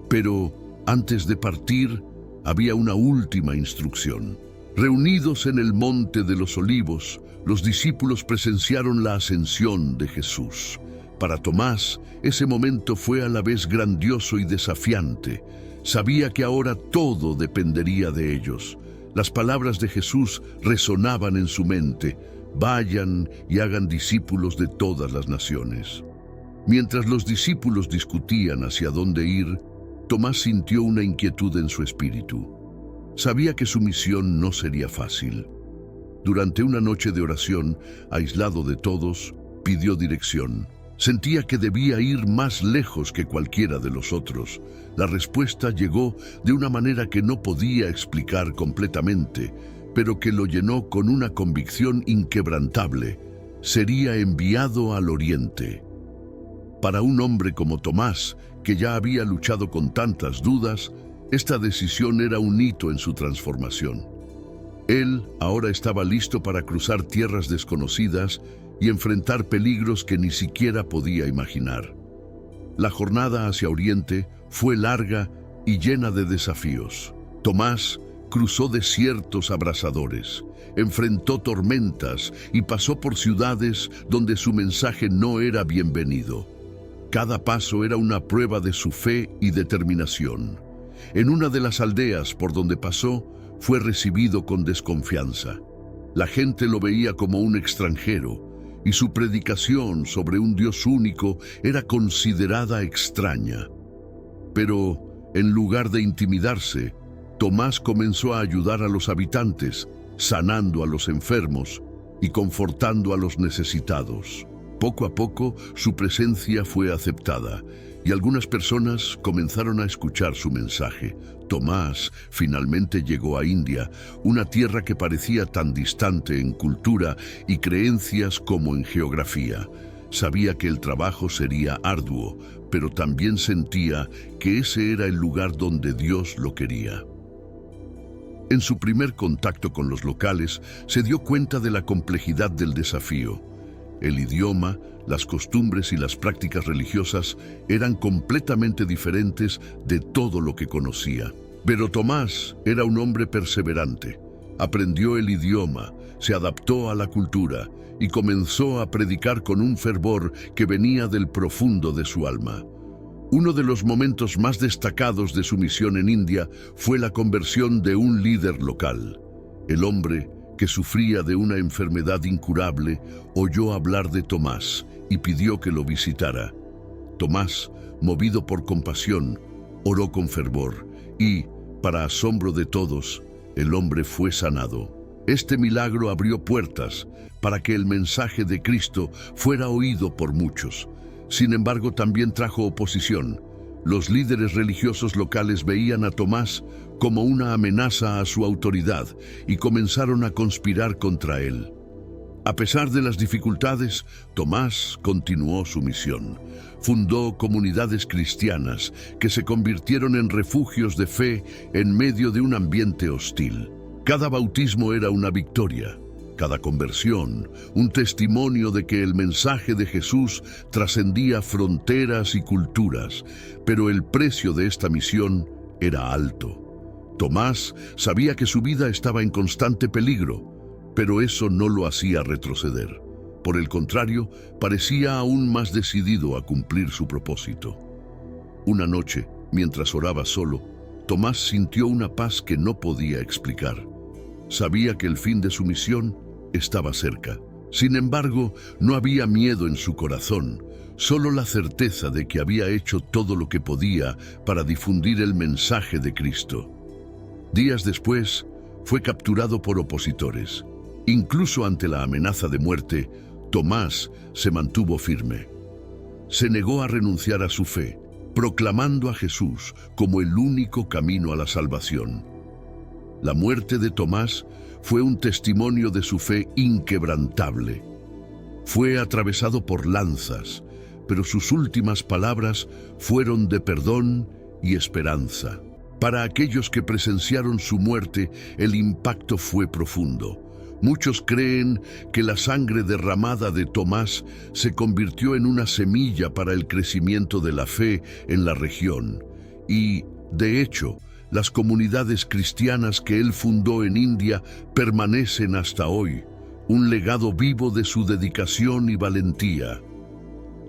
Pero antes de partir, había una última instrucción. Reunidos en el Monte de los Olivos, los discípulos presenciaron la ascensión de Jesús. Para Tomás, ese momento fue a la vez grandioso y desafiante. Sabía que ahora todo dependería de ellos. Las palabras de Jesús resonaban en su mente: «Vayan y hagan discípulos de todas las naciones». Mientras los discípulos discutían hacia dónde ir, Tomás sintió una inquietud en su espíritu. Sabía que su misión no sería fácil. Durante una noche de oración, aislado de todos, pidió dirección. Sentía que debía ir más lejos que cualquiera de los otros. La respuesta llegó de una manera que no podía explicar completamente, pero que lo llenó con una convicción inquebrantable: sería enviado al Oriente. Para un hombre como Tomás, que ya había luchado con tantas dudas, esta decisión era un hito en su transformación. Él ahora estaba listo para cruzar tierras desconocidas y enfrentar peligros que ni siquiera podía imaginar. La jornada hacia Oriente fue larga y llena de desafíos. Tomás cruzó desiertos abrasadores, enfrentó tormentas y pasó por ciudades donde su mensaje no era bienvenido. Cada paso era una prueba de su fe y determinación. En una de las aldeas por donde pasó, fue recibido con desconfianza. La gente lo veía como un extranjero, y su predicación sobre un Dios único era considerada extraña. Pero, en lugar de intimidarse, Tomás comenzó a ayudar a los habitantes, sanando a los enfermos y confortando a los necesitados. Poco a poco, su presencia fue aceptada, y algunas personas comenzaron a escuchar su mensaje. Tomás finalmente llegó a India, una tierra que parecía tan distante en cultura y creencias como en geografía. Sabía que el trabajo sería arduo, pero también sentía que ese era el lugar donde Dios lo quería. En su primer contacto con los locales, se dio cuenta de la complejidad del desafío. El idioma, las costumbres y las prácticas religiosas eran completamente diferentes de todo lo que conocía. Pero Tomás era un hombre perseverante. Aprendió el idioma, se adaptó a la cultura y comenzó a predicar con un fervor que venía del profundo de su alma. Uno de los momentos más destacados de su misión en India fue la conversión de un líder local. El hombre, que sufría de una enfermedad incurable, oyó hablar de Tomás y pidió que lo visitara. Tomás, movido por compasión, oró con fervor y, para asombro de todos, el hombre fue sanado. Este milagro abrió puertas para que el mensaje de Cristo fuera oído por muchos. Sin embargo, también trajo oposición. Los líderes religiosos locales veían a Tomás como una amenaza a su autoridad y comenzaron a conspirar contra él. A pesar de las dificultades, Tomás continuó su misión. Fundó comunidades cristianas que se convirtieron en refugios de fe en medio de un ambiente hostil. Cada bautismo era una victoria, cada conversión, un testimonio de que el mensaje de Jesús trascendía fronteras y culturas, pero el precio de esta misión era alto. Tomás sabía que su vida estaba en constante peligro, pero eso no lo hacía retroceder. Por el contrario, parecía aún más decidido a cumplir su propósito. Una noche, mientras oraba solo, Tomás sintió una paz que no podía explicar. Sabía que el fin de su misión estaba cerca. Sin embargo, no había miedo en su corazón, solo la certeza de que había hecho todo lo que podía para difundir el mensaje de Cristo. Días después, fue capturado por opositores. Incluso ante la amenaza de muerte, Tomás se mantuvo firme. Se negó a renunciar a su fe, proclamando a Jesús como el único camino a la salvación. La muerte de Tomás fue un testimonio de su fe inquebrantable. Fue atravesado por lanzas, pero sus últimas palabras fueron de perdón y esperanza. Para aquellos que presenciaron su muerte, el impacto fue profundo. Muchos creen que la sangre derramada de Tomás se convirtió en una semilla para el crecimiento de la fe en la región. Y, de hecho, las comunidades cristianas que él fundó en India permanecen hasta hoy, un legado vivo de su dedicación y valentía.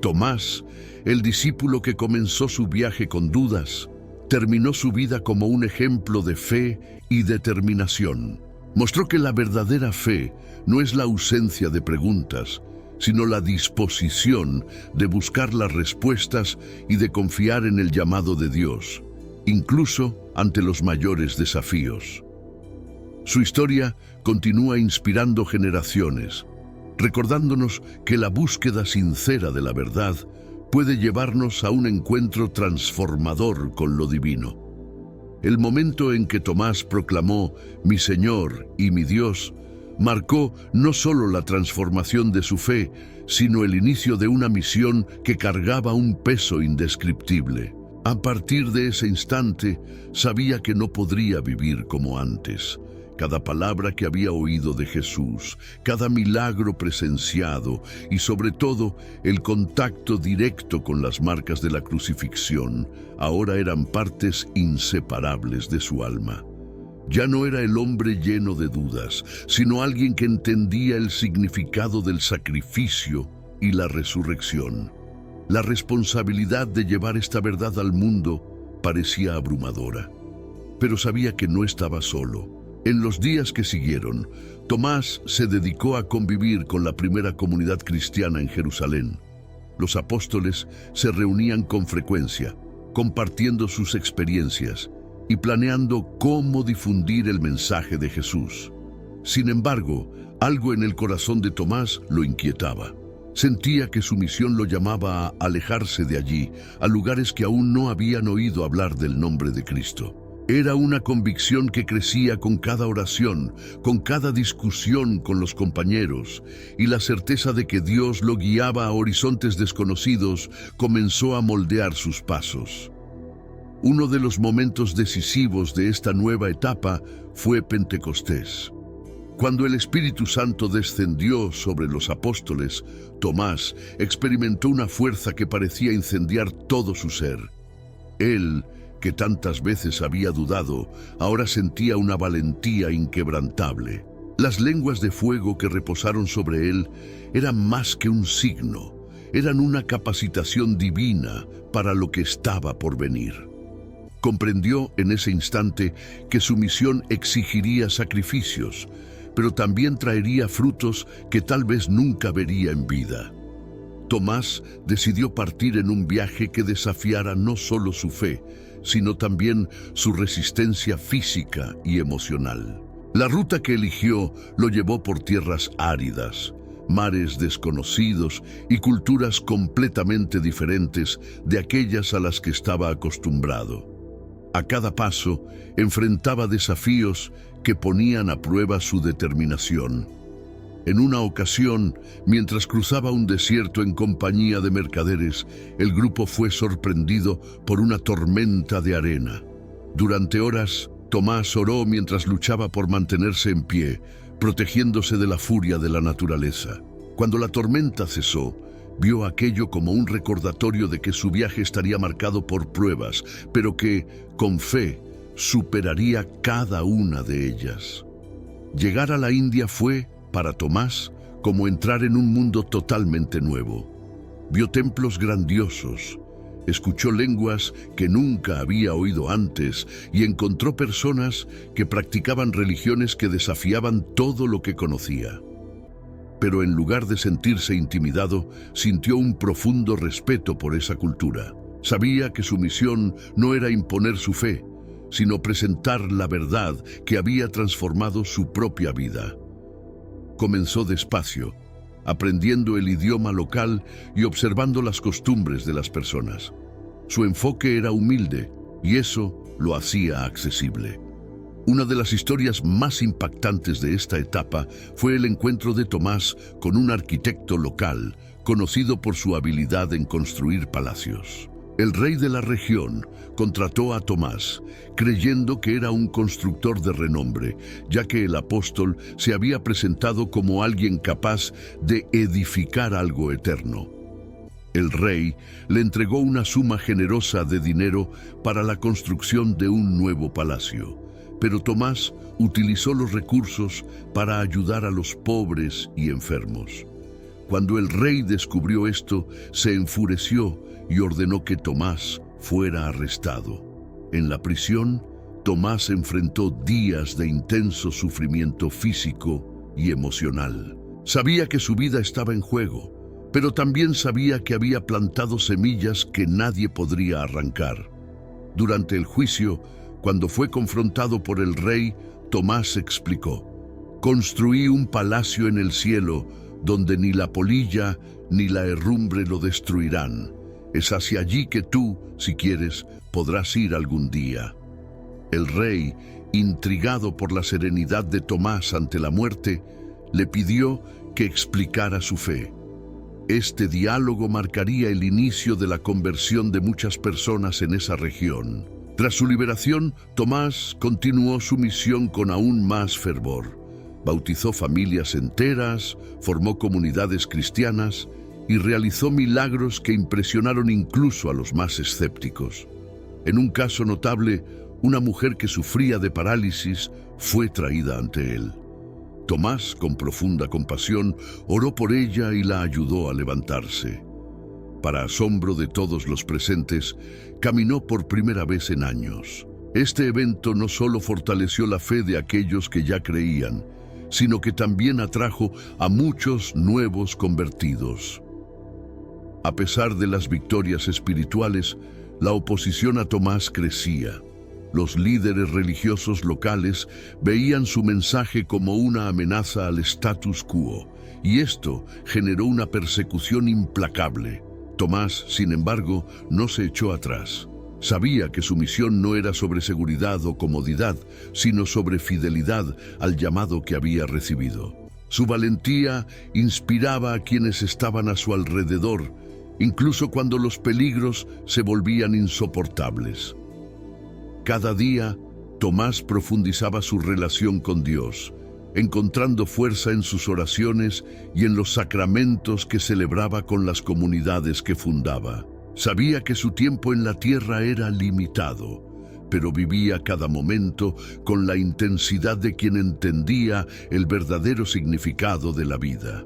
Tomás, el discípulo que comenzó su viaje con dudas, terminó su vida como un ejemplo de fe y determinación. Mostró que la verdadera fe no es la ausencia de preguntas, sino la disposición de buscar las respuestas y de confiar en el llamado de Dios, incluso ante los mayores desafíos. Su historia continúa inspirando generaciones, recordándonos que la búsqueda sincera de la verdad puede llevarnos a un encuentro transformador con lo divino. El momento en que Tomás proclamó «Mi Señor y mi Dios» marcó no solo la transformación de su fe, sino el inicio de una misión que cargaba un peso indescriptible. A partir de ese instante, sabía que no podría vivir como antes. Cada palabra que había oído de Jesús, cada milagro presenciado y sobre todo el contacto directo con las marcas de la crucifixión, ahora eran partes inseparables de su alma. Ya no era el hombre lleno de dudas, sino alguien que entendía el significado del sacrificio y la resurrección. La responsabilidad de llevar esta verdad al mundo parecía abrumadora, pero sabía que no estaba solo. En los días que siguieron, Tomás se dedicó a convivir con la primera comunidad cristiana en Jerusalén. Los apóstoles se reunían con frecuencia, compartiendo sus experiencias y planeando cómo difundir el mensaje de Jesús. Sin embargo, algo en el corazón de Tomás lo inquietaba. Sentía que su misión lo llamaba a alejarse de allí, a lugares que aún no habían oído hablar del nombre de Cristo. Era una convicción que crecía con cada oración, con cada discusión con los compañeros, y la certeza de que Dios lo guiaba a horizontes desconocidos comenzó a moldear sus pasos. Uno de los momentos decisivos de esta nueva etapa fue Pentecostés. Cuando el Espíritu Santo descendió sobre los apóstoles, Tomás experimentó una fuerza que parecía incendiar todo su ser. Él, que tantas veces había dudado, ahora sentía una valentía inquebrantable. Las lenguas de fuego que reposaron sobre él eran más que un signo, eran una capacitación divina para lo que estaba por venir. Comprendió en ese instante que su misión exigiría sacrificios, pero también traería frutos que tal vez nunca vería en vida. Tomás decidió partir en un viaje que desafiara no solo su fe, sino también su resistencia física y emocional. La ruta que eligió lo llevó por tierras áridas, mares desconocidos y culturas completamente diferentes de aquellas a las que estaba acostumbrado. A cada paso enfrentaba desafíos que ponían a prueba su determinación. En una ocasión, mientras cruzaba un desierto en compañía de mercaderes, el grupo fue sorprendido por una tormenta de arena. Durante horas, Tomás oró mientras luchaba por mantenerse en pie, protegiéndose de la furia de la naturaleza. Cuando la tormenta cesó, vio aquello como un recordatorio de que su viaje estaría marcado por pruebas, pero que, con fe, superaría cada una de ellas. Llegar a la India fue, para Tomás, como entrar en un mundo totalmente nuevo. Vio templos grandiosos, escuchó lenguas que nunca había oído antes y encontró personas que practicaban religiones que desafiaban todo lo que conocía. Pero en lugar de sentirse intimidado, sintió un profundo respeto por esa cultura. Sabía que su misión no era imponer su fe, sino presentar la verdad que había transformado su propia vida. Comenzó despacio, aprendiendo el idioma local y observando las costumbres de las personas. Su enfoque era humilde y eso lo hacía accesible. Una de las historias más impactantes de esta etapa fue el encuentro de Tomás con un arquitecto local, conocido por su habilidad en construir palacios. El rey de la región contrató a Tomás, creyendo que era un constructor de renombre, ya que el apóstol se había presentado como alguien capaz de edificar algo eterno. El rey le entregó una suma generosa de dinero para la construcción de un nuevo palacio, pero Tomás utilizó los recursos para ayudar a los pobres y enfermos. Cuando el rey descubrió esto, se enfureció y ordenó que Tomás fuera arrestado. En la prisión, Tomás enfrentó días de intenso sufrimiento físico y emocional. Sabía que su vida estaba en juego, pero también sabía que había plantado semillas que nadie podría arrancar. Durante el juicio, cuando fue confrontado por el rey, Tomás explicó: «Construí un palacio en el cielo donde ni la polilla ni la herrumbre lo destruirán. Es hacia allí que tú, si quieres, podrás ir algún día». El rey, intrigado por la serenidad de Tomás ante la muerte, le pidió que explicara su fe. Este diálogo marcaría el inicio de la conversión de muchas personas en esa región. Tras su liberación, Tomás continuó su misión con aún más fervor. Bautizó familias enteras, formó comunidades cristianas y realizó milagros que impresionaron incluso a los más escépticos. En un caso notable, una mujer que sufría de parálisis fue traída ante él. Tomás, con profunda compasión, oró por ella y la ayudó a levantarse. Para asombro de todos los presentes, caminó por primera vez en años. Este evento no solo fortaleció la fe de aquellos que ya creían, sino que también atrajo a muchos nuevos convertidos. A pesar de las victorias espirituales, la oposición a Tomás crecía. Los líderes religiosos locales veían su mensaje como una amenaza al status quo, y esto generó una persecución implacable. Tomás, sin embargo, no se echó atrás. Sabía que su misión no era sobre seguridad o comodidad, sino sobre fidelidad al llamado que había recibido. Su valentía inspiraba a quienes estaban a su alrededor, incluso cuando los peligros se volvían insoportables. Cada día, Tomás profundizaba su relación con Dios, encontrando fuerza en sus oraciones y en los sacramentos que celebraba con las comunidades que fundaba. Sabía que su tiempo en la tierra era limitado, pero vivía cada momento con la intensidad de quien entendía el verdadero significado de la vida.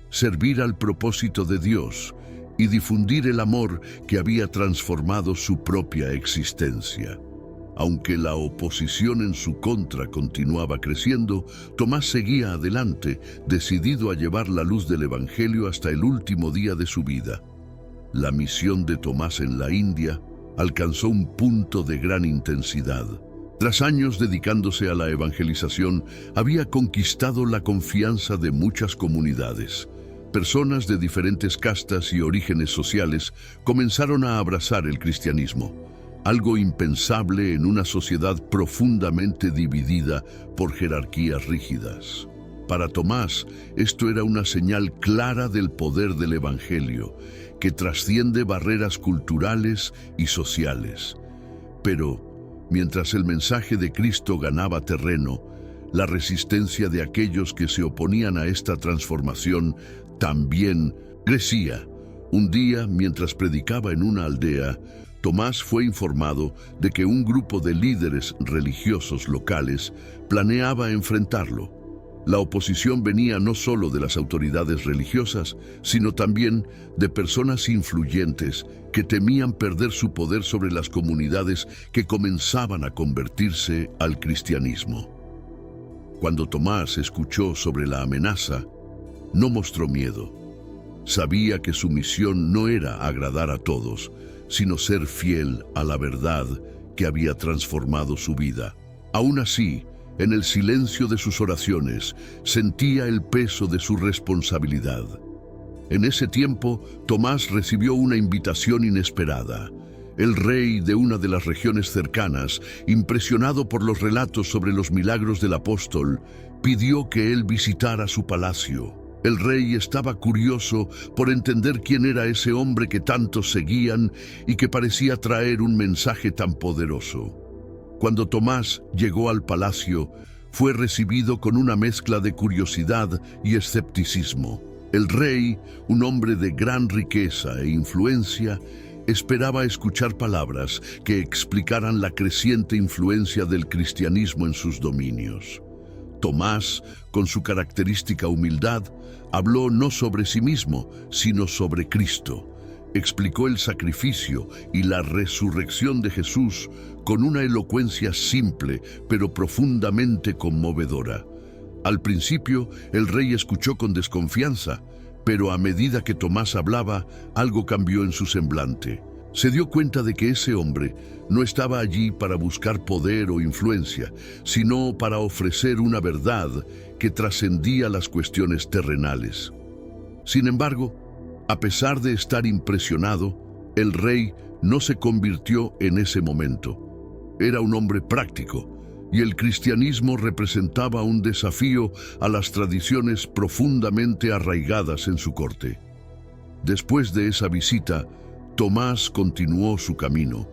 Servir al propósito de Dios y difundir el amor que había transformado su propia existencia. Aunque la oposición en su contra continuaba creciendo, Tomás seguía adelante, decidido a llevar la luz del Evangelio hasta el último día de su vida. La misión de Tomás en la India alcanzó un punto de gran intensidad. Tras años dedicándose a la evangelización, había conquistado la confianza de muchas comunidades. Personas de diferentes castas y orígenes sociales comenzaron a abrazar el cristianismo, algo impensable en una sociedad profundamente dividida por jerarquías rígidas. Para Tomás, esto era una señal clara del poder del Evangelio, que trasciende barreras culturales y sociales. Pero, mientras el mensaje de Cristo ganaba terreno, la resistencia de aquellos que se oponían a esta transformación también crecía. Un día, mientras predicaba en una aldea, Tomás fue informado de que un grupo de líderes religiosos locales planeaba enfrentarlo. La oposición venía no solo de las autoridades religiosas, sino también de personas influyentes que temían perder su poder sobre las comunidades que comenzaban a convertirse al cristianismo. Cuando Tomás escuchó sobre la amenaza, no mostró miedo. Sabía que su misión no era agradar a todos, sino ser fiel a la verdad que había transformado su vida. Aún así, en el silencio de sus oraciones, sentía el peso de su responsabilidad. En ese tiempo, Tomás recibió una invitación inesperada. El rey de una de las regiones cercanas, impresionado por los relatos sobre los milagros del apóstol, pidió que él visitara su palacio. El rey estaba curioso por entender quién era ese hombre que tantos seguían y que parecía traer un mensaje tan poderoso. Cuando Tomás llegó al palacio, fue recibido con una mezcla de curiosidad y escepticismo. El rey, un hombre de gran riqueza e influencia, esperaba escuchar palabras que explicaran la creciente influencia del cristianismo en sus dominios. Tomás, con su característica humildad, habló no sobre sí mismo, sino sobre Cristo. Explicó el sacrificio y la resurrección de Jesús con una elocuencia simple, pero profundamente conmovedora. Al principio, el rey escuchó con desconfianza, pero a medida que Tomás hablaba, algo cambió en su semblante. Se dio cuenta de que ese hombre no estaba allí para buscar poder o influencia, sino para ofrecer una verdad que trascendía las cuestiones terrenales. Sin embargo, a pesar de estar impresionado, el rey no se convirtió en ese momento. Era un hombre práctico, y el cristianismo representaba un desafío a las tradiciones profundamente arraigadas en su corte. Después de esa visita, Tomás continuó su camino,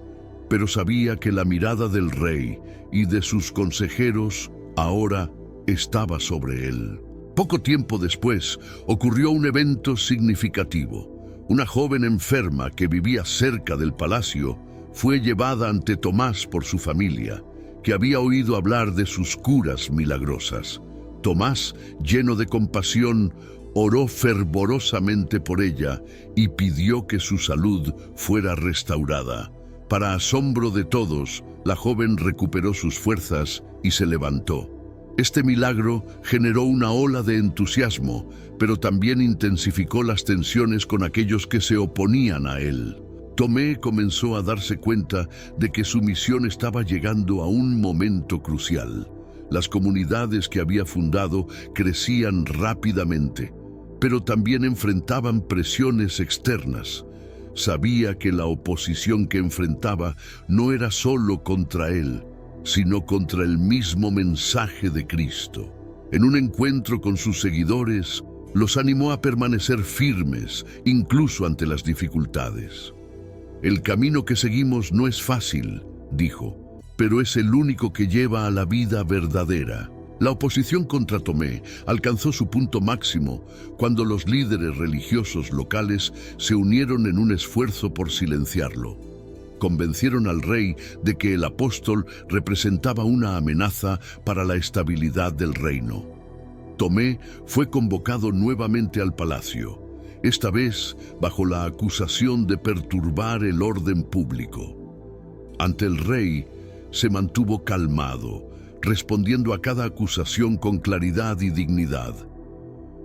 pero sabía que la mirada del rey y de sus consejeros ahora estaba sobre él. Poco tiempo después, ocurrió un evento significativo. Una joven enferma que vivía cerca del palacio fue llevada ante Tomás por su familia, que había oído hablar de sus curas milagrosas. Tomás, lleno de compasión, oró fervorosamente por ella y pidió que su salud fuera restaurada. Para asombro de todos, la joven recuperó sus fuerzas y se levantó. Este milagro generó una ola de entusiasmo, pero también intensificó las tensiones con aquellos que se oponían a él. Tomé comenzó a darse cuenta de que su misión estaba llegando a un momento crucial. Las comunidades que había fundado crecían rápidamente, pero también enfrentaban presiones externas. Sabía que la oposición que enfrentaba no era solo contra él, sino contra el mismo mensaje de Cristo. En un encuentro con sus seguidores, los animó a permanecer firmes, incluso ante las dificultades. El camino que seguimos no es fácil, dijo, pero es el único que lleva a la vida verdadera. La oposición contra Tomé alcanzó su punto máximo cuando los líderes religiosos locales se unieron en un esfuerzo por silenciarlo. Convencieron al rey de que el apóstol representaba una amenaza para la estabilidad del reino. Tomé fue convocado nuevamente al palacio, esta vez bajo la acusación de perturbar el orden público. Ante el rey, se mantuvo calmado, respondiendo a cada acusación con claridad y dignidad.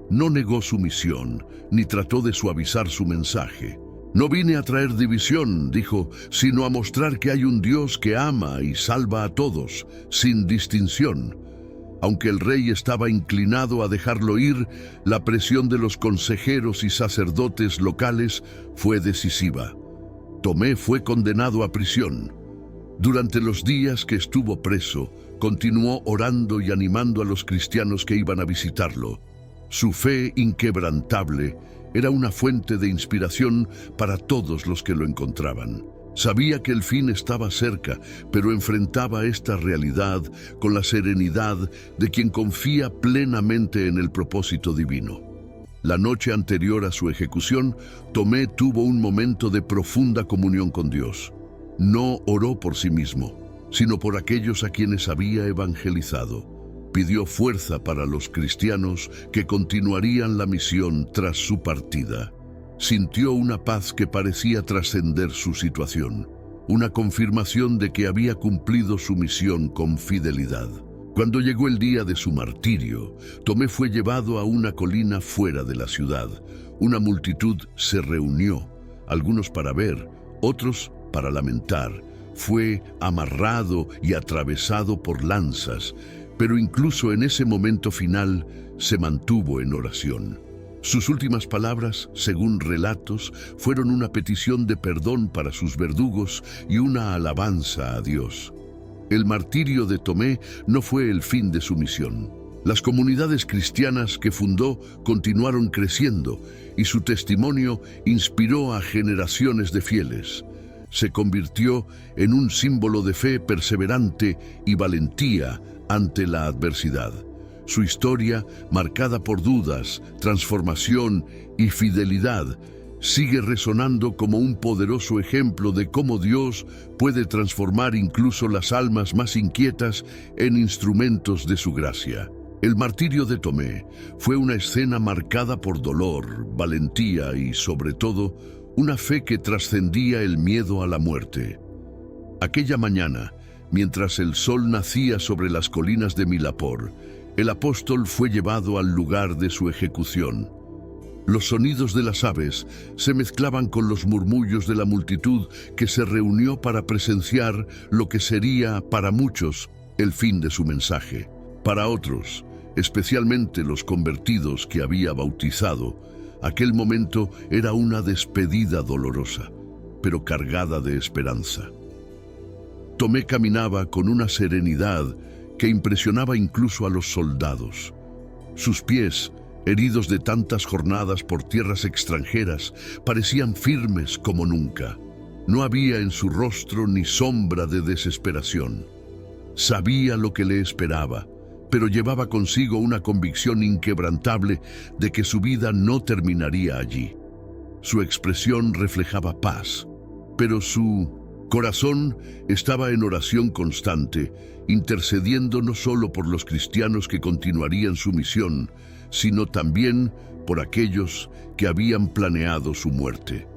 No negó su misión, ni trató de suavizar su mensaje. No vine a traer división, dijo, sino a mostrar que hay un Dios que ama y salva a todos, sin distinción. Aunque el rey estaba inclinado a dejarlo ir, la presión de los consejeros y sacerdotes locales fue decisiva. Tomé fue condenado a prisión. Durante los días que estuvo preso, continuó orando y animando a los cristianos que iban a visitarlo. Su fe inquebrantable era una fuente de inspiración para todos los que lo encontraban. Sabía que el fin estaba cerca, pero enfrentaba esta realidad con la serenidad de quien confía plenamente en el propósito divino. La noche anterior a su ejecución, Tomé tuvo un momento de profunda comunión con Dios. No oró por sí mismo, sino por aquellos a quienes había evangelizado. Pidió fuerza para los cristianos que continuarían la misión tras su partida. Sintió una paz que parecía trascender su situación, una confirmación de que había cumplido su misión con fidelidad. Cuando llegó el día de su martirio, Tomé fue llevado a una colina fuera de la ciudad. Una multitud se reunió, algunos para ver, otros para lamentar. Fue amarrado y atravesado por lanzas, pero incluso en ese momento final se mantuvo en oración. Sus últimas palabras, según relatos, fueron una petición de perdón para sus verdugos y una alabanza a Dios. El martirio de Tomé no fue el fin de su misión. Las comunidades cristianas que fundó continuaron creciendo y su testimonio inspiró a generaciones de fieles. Se convirtió en un símbolo de fe perseverante y valentía ante la adversidad. Su historia, marcada por dudas, transformación y fidelidad, sigue resonando como un poderoso ejemplo de cómo Dios puede transformar incluso las almas más inquietas en instrumentos de su gracia. El martirio de Tomé fue una escena marcada por dolor, valentía y, sobre todo, una fe que trascendía el miedo a la muerte. Aquella mañana, mientras el sol nacía sobre las colinas de Milapor, el apóstol fue llevado al lugar de su ejecución. Los sonidos de las aves se mezclaban con los murmullos de la multitud que se reunió para presenciar lo que sería, para muchos, el fin de su mensaje. Para otros, especialmente los convertidos que había bautizado, aquel momento era una despedida dolorosa, pero cargada de esperanza. Tomé caminaba con una serenidad que impresionaba incluso a los soldados. Sus pies, heridos de tantas jornadas por tierras extranjeras, parecían firmes como nunca. No había en su rostro ni sombra de desesperación. Sabía lo que le esperaba, pero llevaba consigo una convicción inquebrantable de que su vida no terminaría allí. Su expresión reflejaba paz, pero su corazón estaba en oración constante, intercediendo no solo por los cristianos que continuarían su misión, sino también por aquellos que habían planeado su muerte.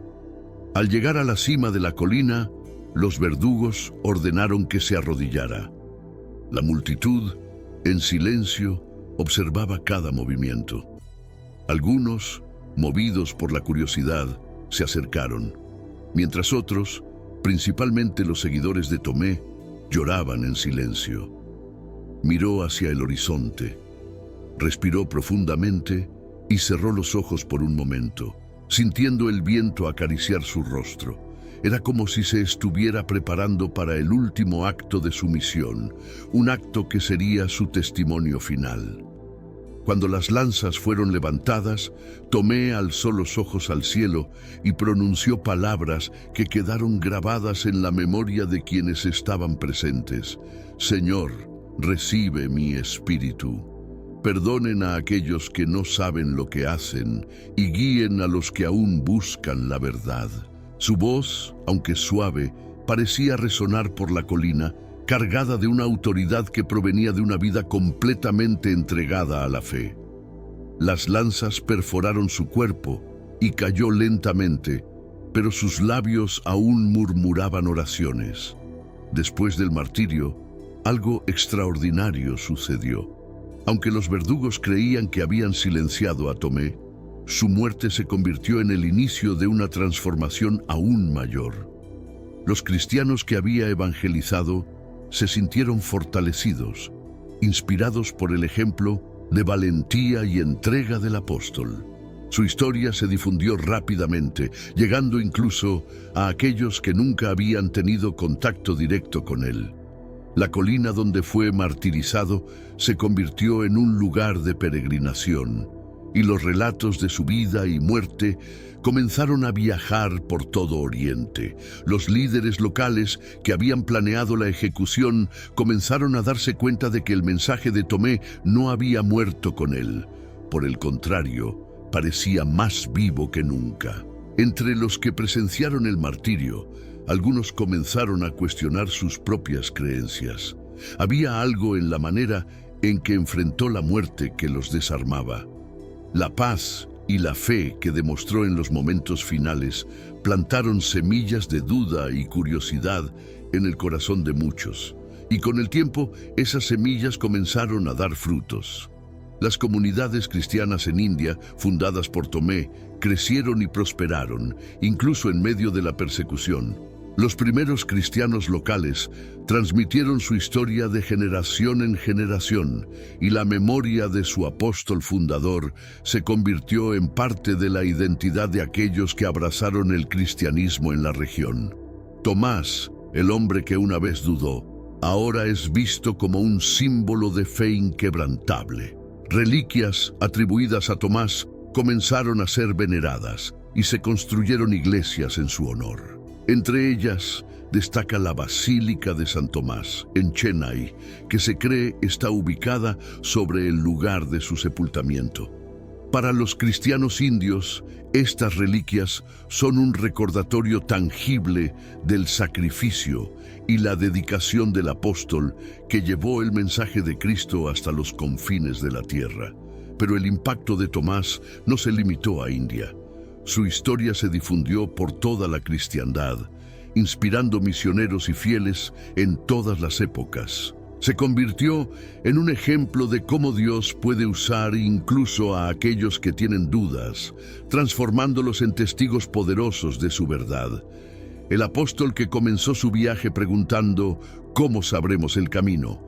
Al llegar a la cima de la colina, los verdugos ordenaron que se arrodillara. La multitud, en silencio, observaba cada movimiento. Algunos, movidos por la curiosidad, se acercaron, mientras otros, principalmente los seguidores de Tomé, lloraban en silencio. Miró hacia el horizonte, respiró profundamente y cerró los ojos por un momento. sintiendo el viento acariciar su rostro. Era como si se estuviera preparando para el último acto de su misión, un acto que sería su testimonio final. Cuando las lanzas fueron levantadas, Tomé alzó los ojos al cielo y pronunció palabras que quedaron grabadas en la memoria de quienes estaban presentes. Señor, recibe mi espíritu. Perdonen a aquellos que no saben lo que hacen y guíen a los que aún buscan la verdad. Su voz, aunque suave, parecía resonar por la colina, cargada de una autoridad que provenía de una vida completamente entregada a la fe. Las lanzas perforaron su cuerpo y cayó lentamente, pero sus labios aún murmuraban oraciones. Después del martirio, algo extraordinario sucedió. Aunque los verdugos creían que habían silenciado a Tomé, su muerte se convirtió en el inicio de una transformación aún mayor. Los cristianos que había evangelizado se sintieron fortalecidos, inspirados por el ejemplo de valentía y entrega del apóstol. Su historia se difundió rápidamente, llegando incluso a aquellos que nunca habían tenido contacto directo con él. La colina donde fue martirizado se convirtió en un lugar de peregrinación, y los relatos de su vida y muerte comenzaron a viajar por todo Oriente. Los líderes locales que habían planeado la ejecución comenzaron a darse cuenta de que el mensaje de Tomé no había muerto con él. Por el contrario, parecía más vivo que nunca. Entre los que presenciaron el martirio, algunos comenzaron a cuestionar sus propias creencias. Había algo en la manera en que enfrentó la muerte que los desarmaba. La paz y la fe que demostró en los momentos finales plantaron semillas de duda y curiosidad en el corazón de muchos, y con el tiempo esas semillas comenzaron a dar frutos. Las comunidades cristianas en India, fundadas por Tomé, crecieron y prosperaron, incluso en medio de la persecución. Los primeros cristianos locales transmitieron su historia de generación en generación, y la memoria de su apóstol fundador se convirtió en parte de la identidad de aquellos que abrazaron el cristianismo en la región. Tomás, el hombre que una vez dudó, ahora es visto como un símbolo de fe inquebrantable. Reliquias atribuidas a Tomás comenzaron a ser veneradas y se construyeron iglesias en su honor. Entre ellas destaca la Basílica de San Tomás, en Chennai, que se cree está ubicada sobre el lugar de su sepultamiento. Para los cristianos indios, estas reliquias son un recordatorio tangible del sacrificio y la dedicación del apóstol que llevó el mensaje de Cristo hasta los confines de la tierra. Pero el impacto de Tomás no se limitó a India. Su historia se difundió por toda la cristiandad, inspirando misioneros y fieles en todas las épocas. Se convirtió en un ejemplo de cómo Dios puede usar incluso a aquellos que tienen dudas, transformándolos en testigos poderosos de su verdad. El apóstol que comenzó su viaje preguntando ¿cómo sabremos el camino?,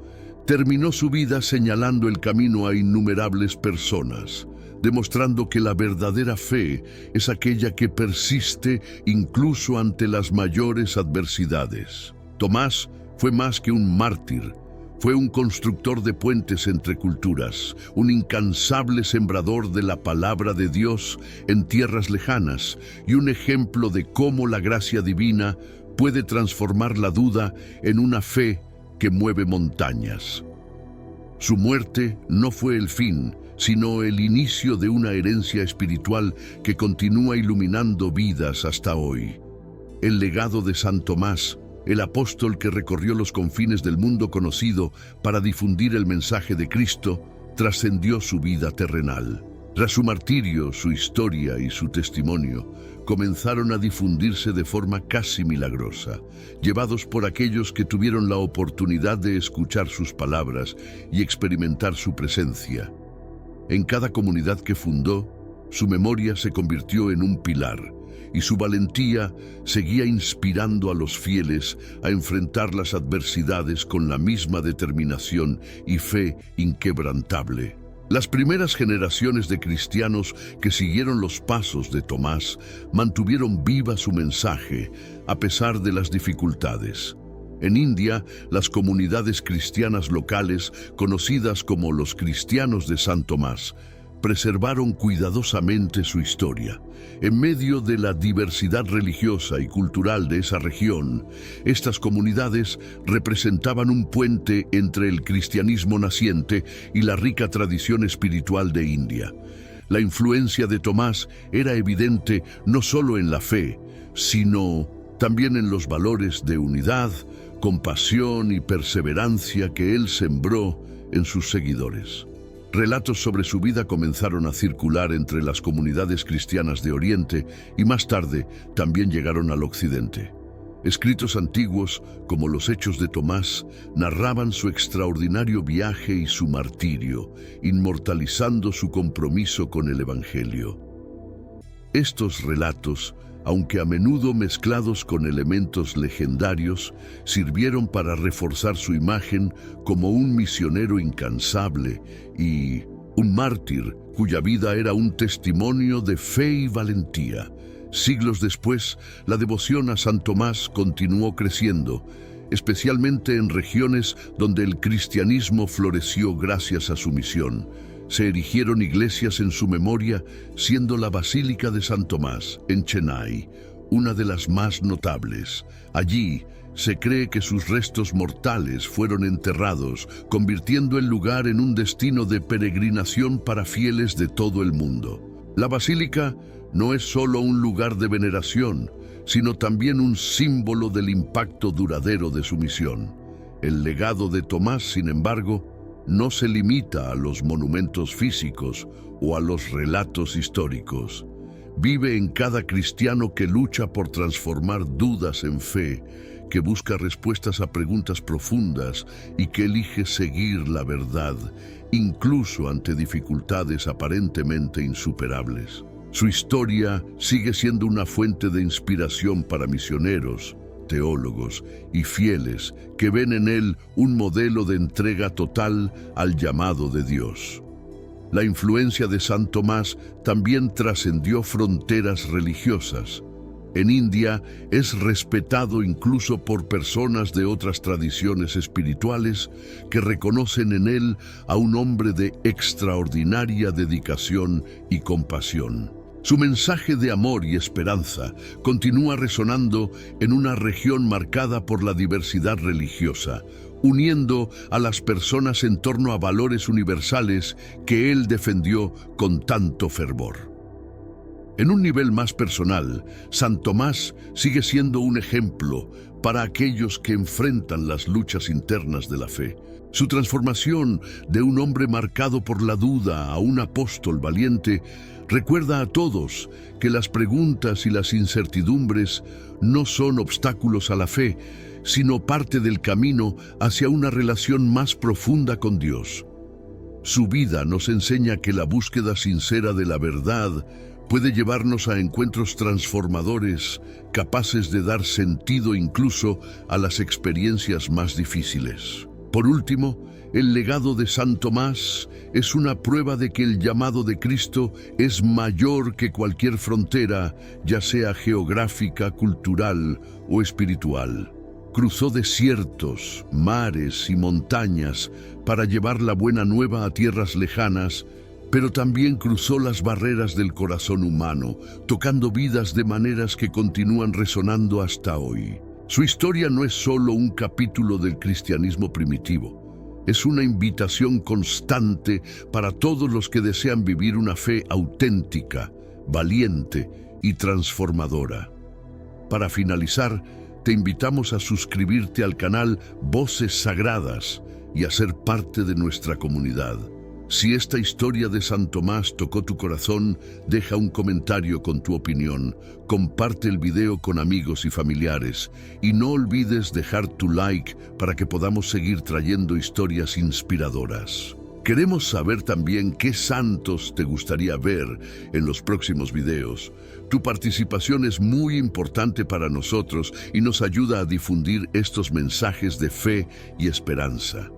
terminó su vida señalando el camino a innumerables personas, demostrando que la verdadera fe es aquella que persiste incluso ante las mayores adversidades. Tomás fue más que un mártir, fue un constructor de puentes entre culturas, un incansable sembrador de la palabra de Dios en tierras lejanas y un ejemplo de cómo la gracia divina puede transformar la duda en una fe que mueve montañas. Su muerte no fue el fin, sino el inicio de una herencia espiritual que continúa iluminando vidas hasta hoy. El legado de San Tomás, el apóstol que recorrió los confines del mundo conocido para difundir el mensaje de Cristo, trascendió su vida terrenal. Tras su martirio, su historia y su testimonio comenzaron a difundirse de forma casi milagrosa, llevados por aquellos que tuvieron la oportunidad de escuchar sus palabras y experimentar su presencia. En cada comunidad que fundó, su memoria se convirtió en un pilar, y su valentía seguía inspirando a los fieles a enfrentar las adversidades con la misma determinación y fe inquebrantable. Las primeras generaciones de cristianos que siguieron los pasos de Tomás mantuvieron viva su mensaje a pesar de las dificultades. En India, las comunidades cristianas locales, conocidas como los cristianos de San Tomás, preservaron cuidadosamente su historia. En medio de la diversidad religiosa y cultural de esa región, estas comunidades representaban un puente entre el cristianismo naciente y la rica tradición espiritual de India. La influencia de Tomás era evidente no solo en la fe, sino también en los valores de unidad, compasión y perseverancia que él sembró en sus seguidores. Relatos sobre su vida comenzaron a circular entre las comunidades cristianas de Oriente y más tarde también llegaron al Occidente. Escritos antiguos, como los Hechos de Tomás, narraban su extraordinario viaje y su martirio, inmortalizando su compromiso con el Evangelio. Estos relatos, aunque a menudo mezclados con elementos legendarios, sirvieron para reforzar su imagen como un misionero incansable y un mártir cuya vida era un testimonio de fe y valentía. Siglos después, la devoción a San Tomás continuó creciendo, especialmente en regiones donde el cristianismo floreció gracias a su misión. Se erigieron iglesias en su memoria, siendo la Basílica de San Tomás, en Chennai, una de las más notables. Allí, se cree que sus restos mortales fueron enterrados, convirtiendo el lugar en un destino de peregrinación para fieles de todo el mundo. La basílica no es solo un lugar de veneración, sino también un símbolo del impacto duradero de su misión. El legado de Tomás, sin embargo, no se limita a los monumentos físicos o a los relatos históricos. Vive en cada cristiano que lucha por transformar dudas en fe, que busca respuestas a preguntas profundas y que elige seguir la verdad, incluso ante dificultades aparentemente insuperables. Su historia sigue siendo una fuente de inspiración para misioneros, teólogos y fieles que ven en él un modelo de entrega total al llamado de Dios. La influencia de San Tomás también trascendió fronteras religiosas. En India es respetado incluso por personas de otras tradiciones espirituales que reconocen en él a un hombre de extraordinaria dedicación y compasión. Su mensaje de amor y esperanza continúa resonando en una región marcada por la diversidad religiosa, uniendo a las personas en torno a valores universales que él defendió con tanto fervor. En un nivel más personal, San Tomás sigue siendo un ejemplo para aquellos que enfrentan las luchas internas de la fe. Su transformación de un hombre marcado por la duda a un apóstol valiente recuerda a todos que las preguntas y las incertidumbres no son obstáculos a la fe, sino parte del camino hacia una relación más profunda con Dios. Su vida nos enseña que la búsqueda sincera de la verdad puede llevarnos a encuentros transformadores, capaces de dar sentido incluso a las experiencias más difíciles. Por último, el legado de San Tomás es una prueba de que el llamado de Cristo es mayor que cualquier frontera, ya sea geográfica, cultural o espiritual. Cruzó desiertos, mares y montañas para llevar la buena nueva a tierras lejanas, pero también cruzó las barreras del corazón humano, tocando vidas de maneras que continúan resonando hasta hoy. Su historia no es solo un capítulo del cristianismo primitivo. Es una invitación constante para todos los que desean vivir una fe auténtica, valiente y transformadora. Para finalizar, te invitamos a suscribirte al canal Voces Sagradas y a ser parte de nuestra comunidad. Si esta historia de San Tomás tocó tu corazón, deja un comentario con tu opinión, comparte el video con amigos y familiares y no olvides dejar tu like para que podamos seguir trayendo historias inspiradoras. Queremos saber también qué santos te gustaría ver en los próximos videos. Tu participación es muy importante para nosotros y nos ayuda a difundir estos mensajes de fe y esperanza.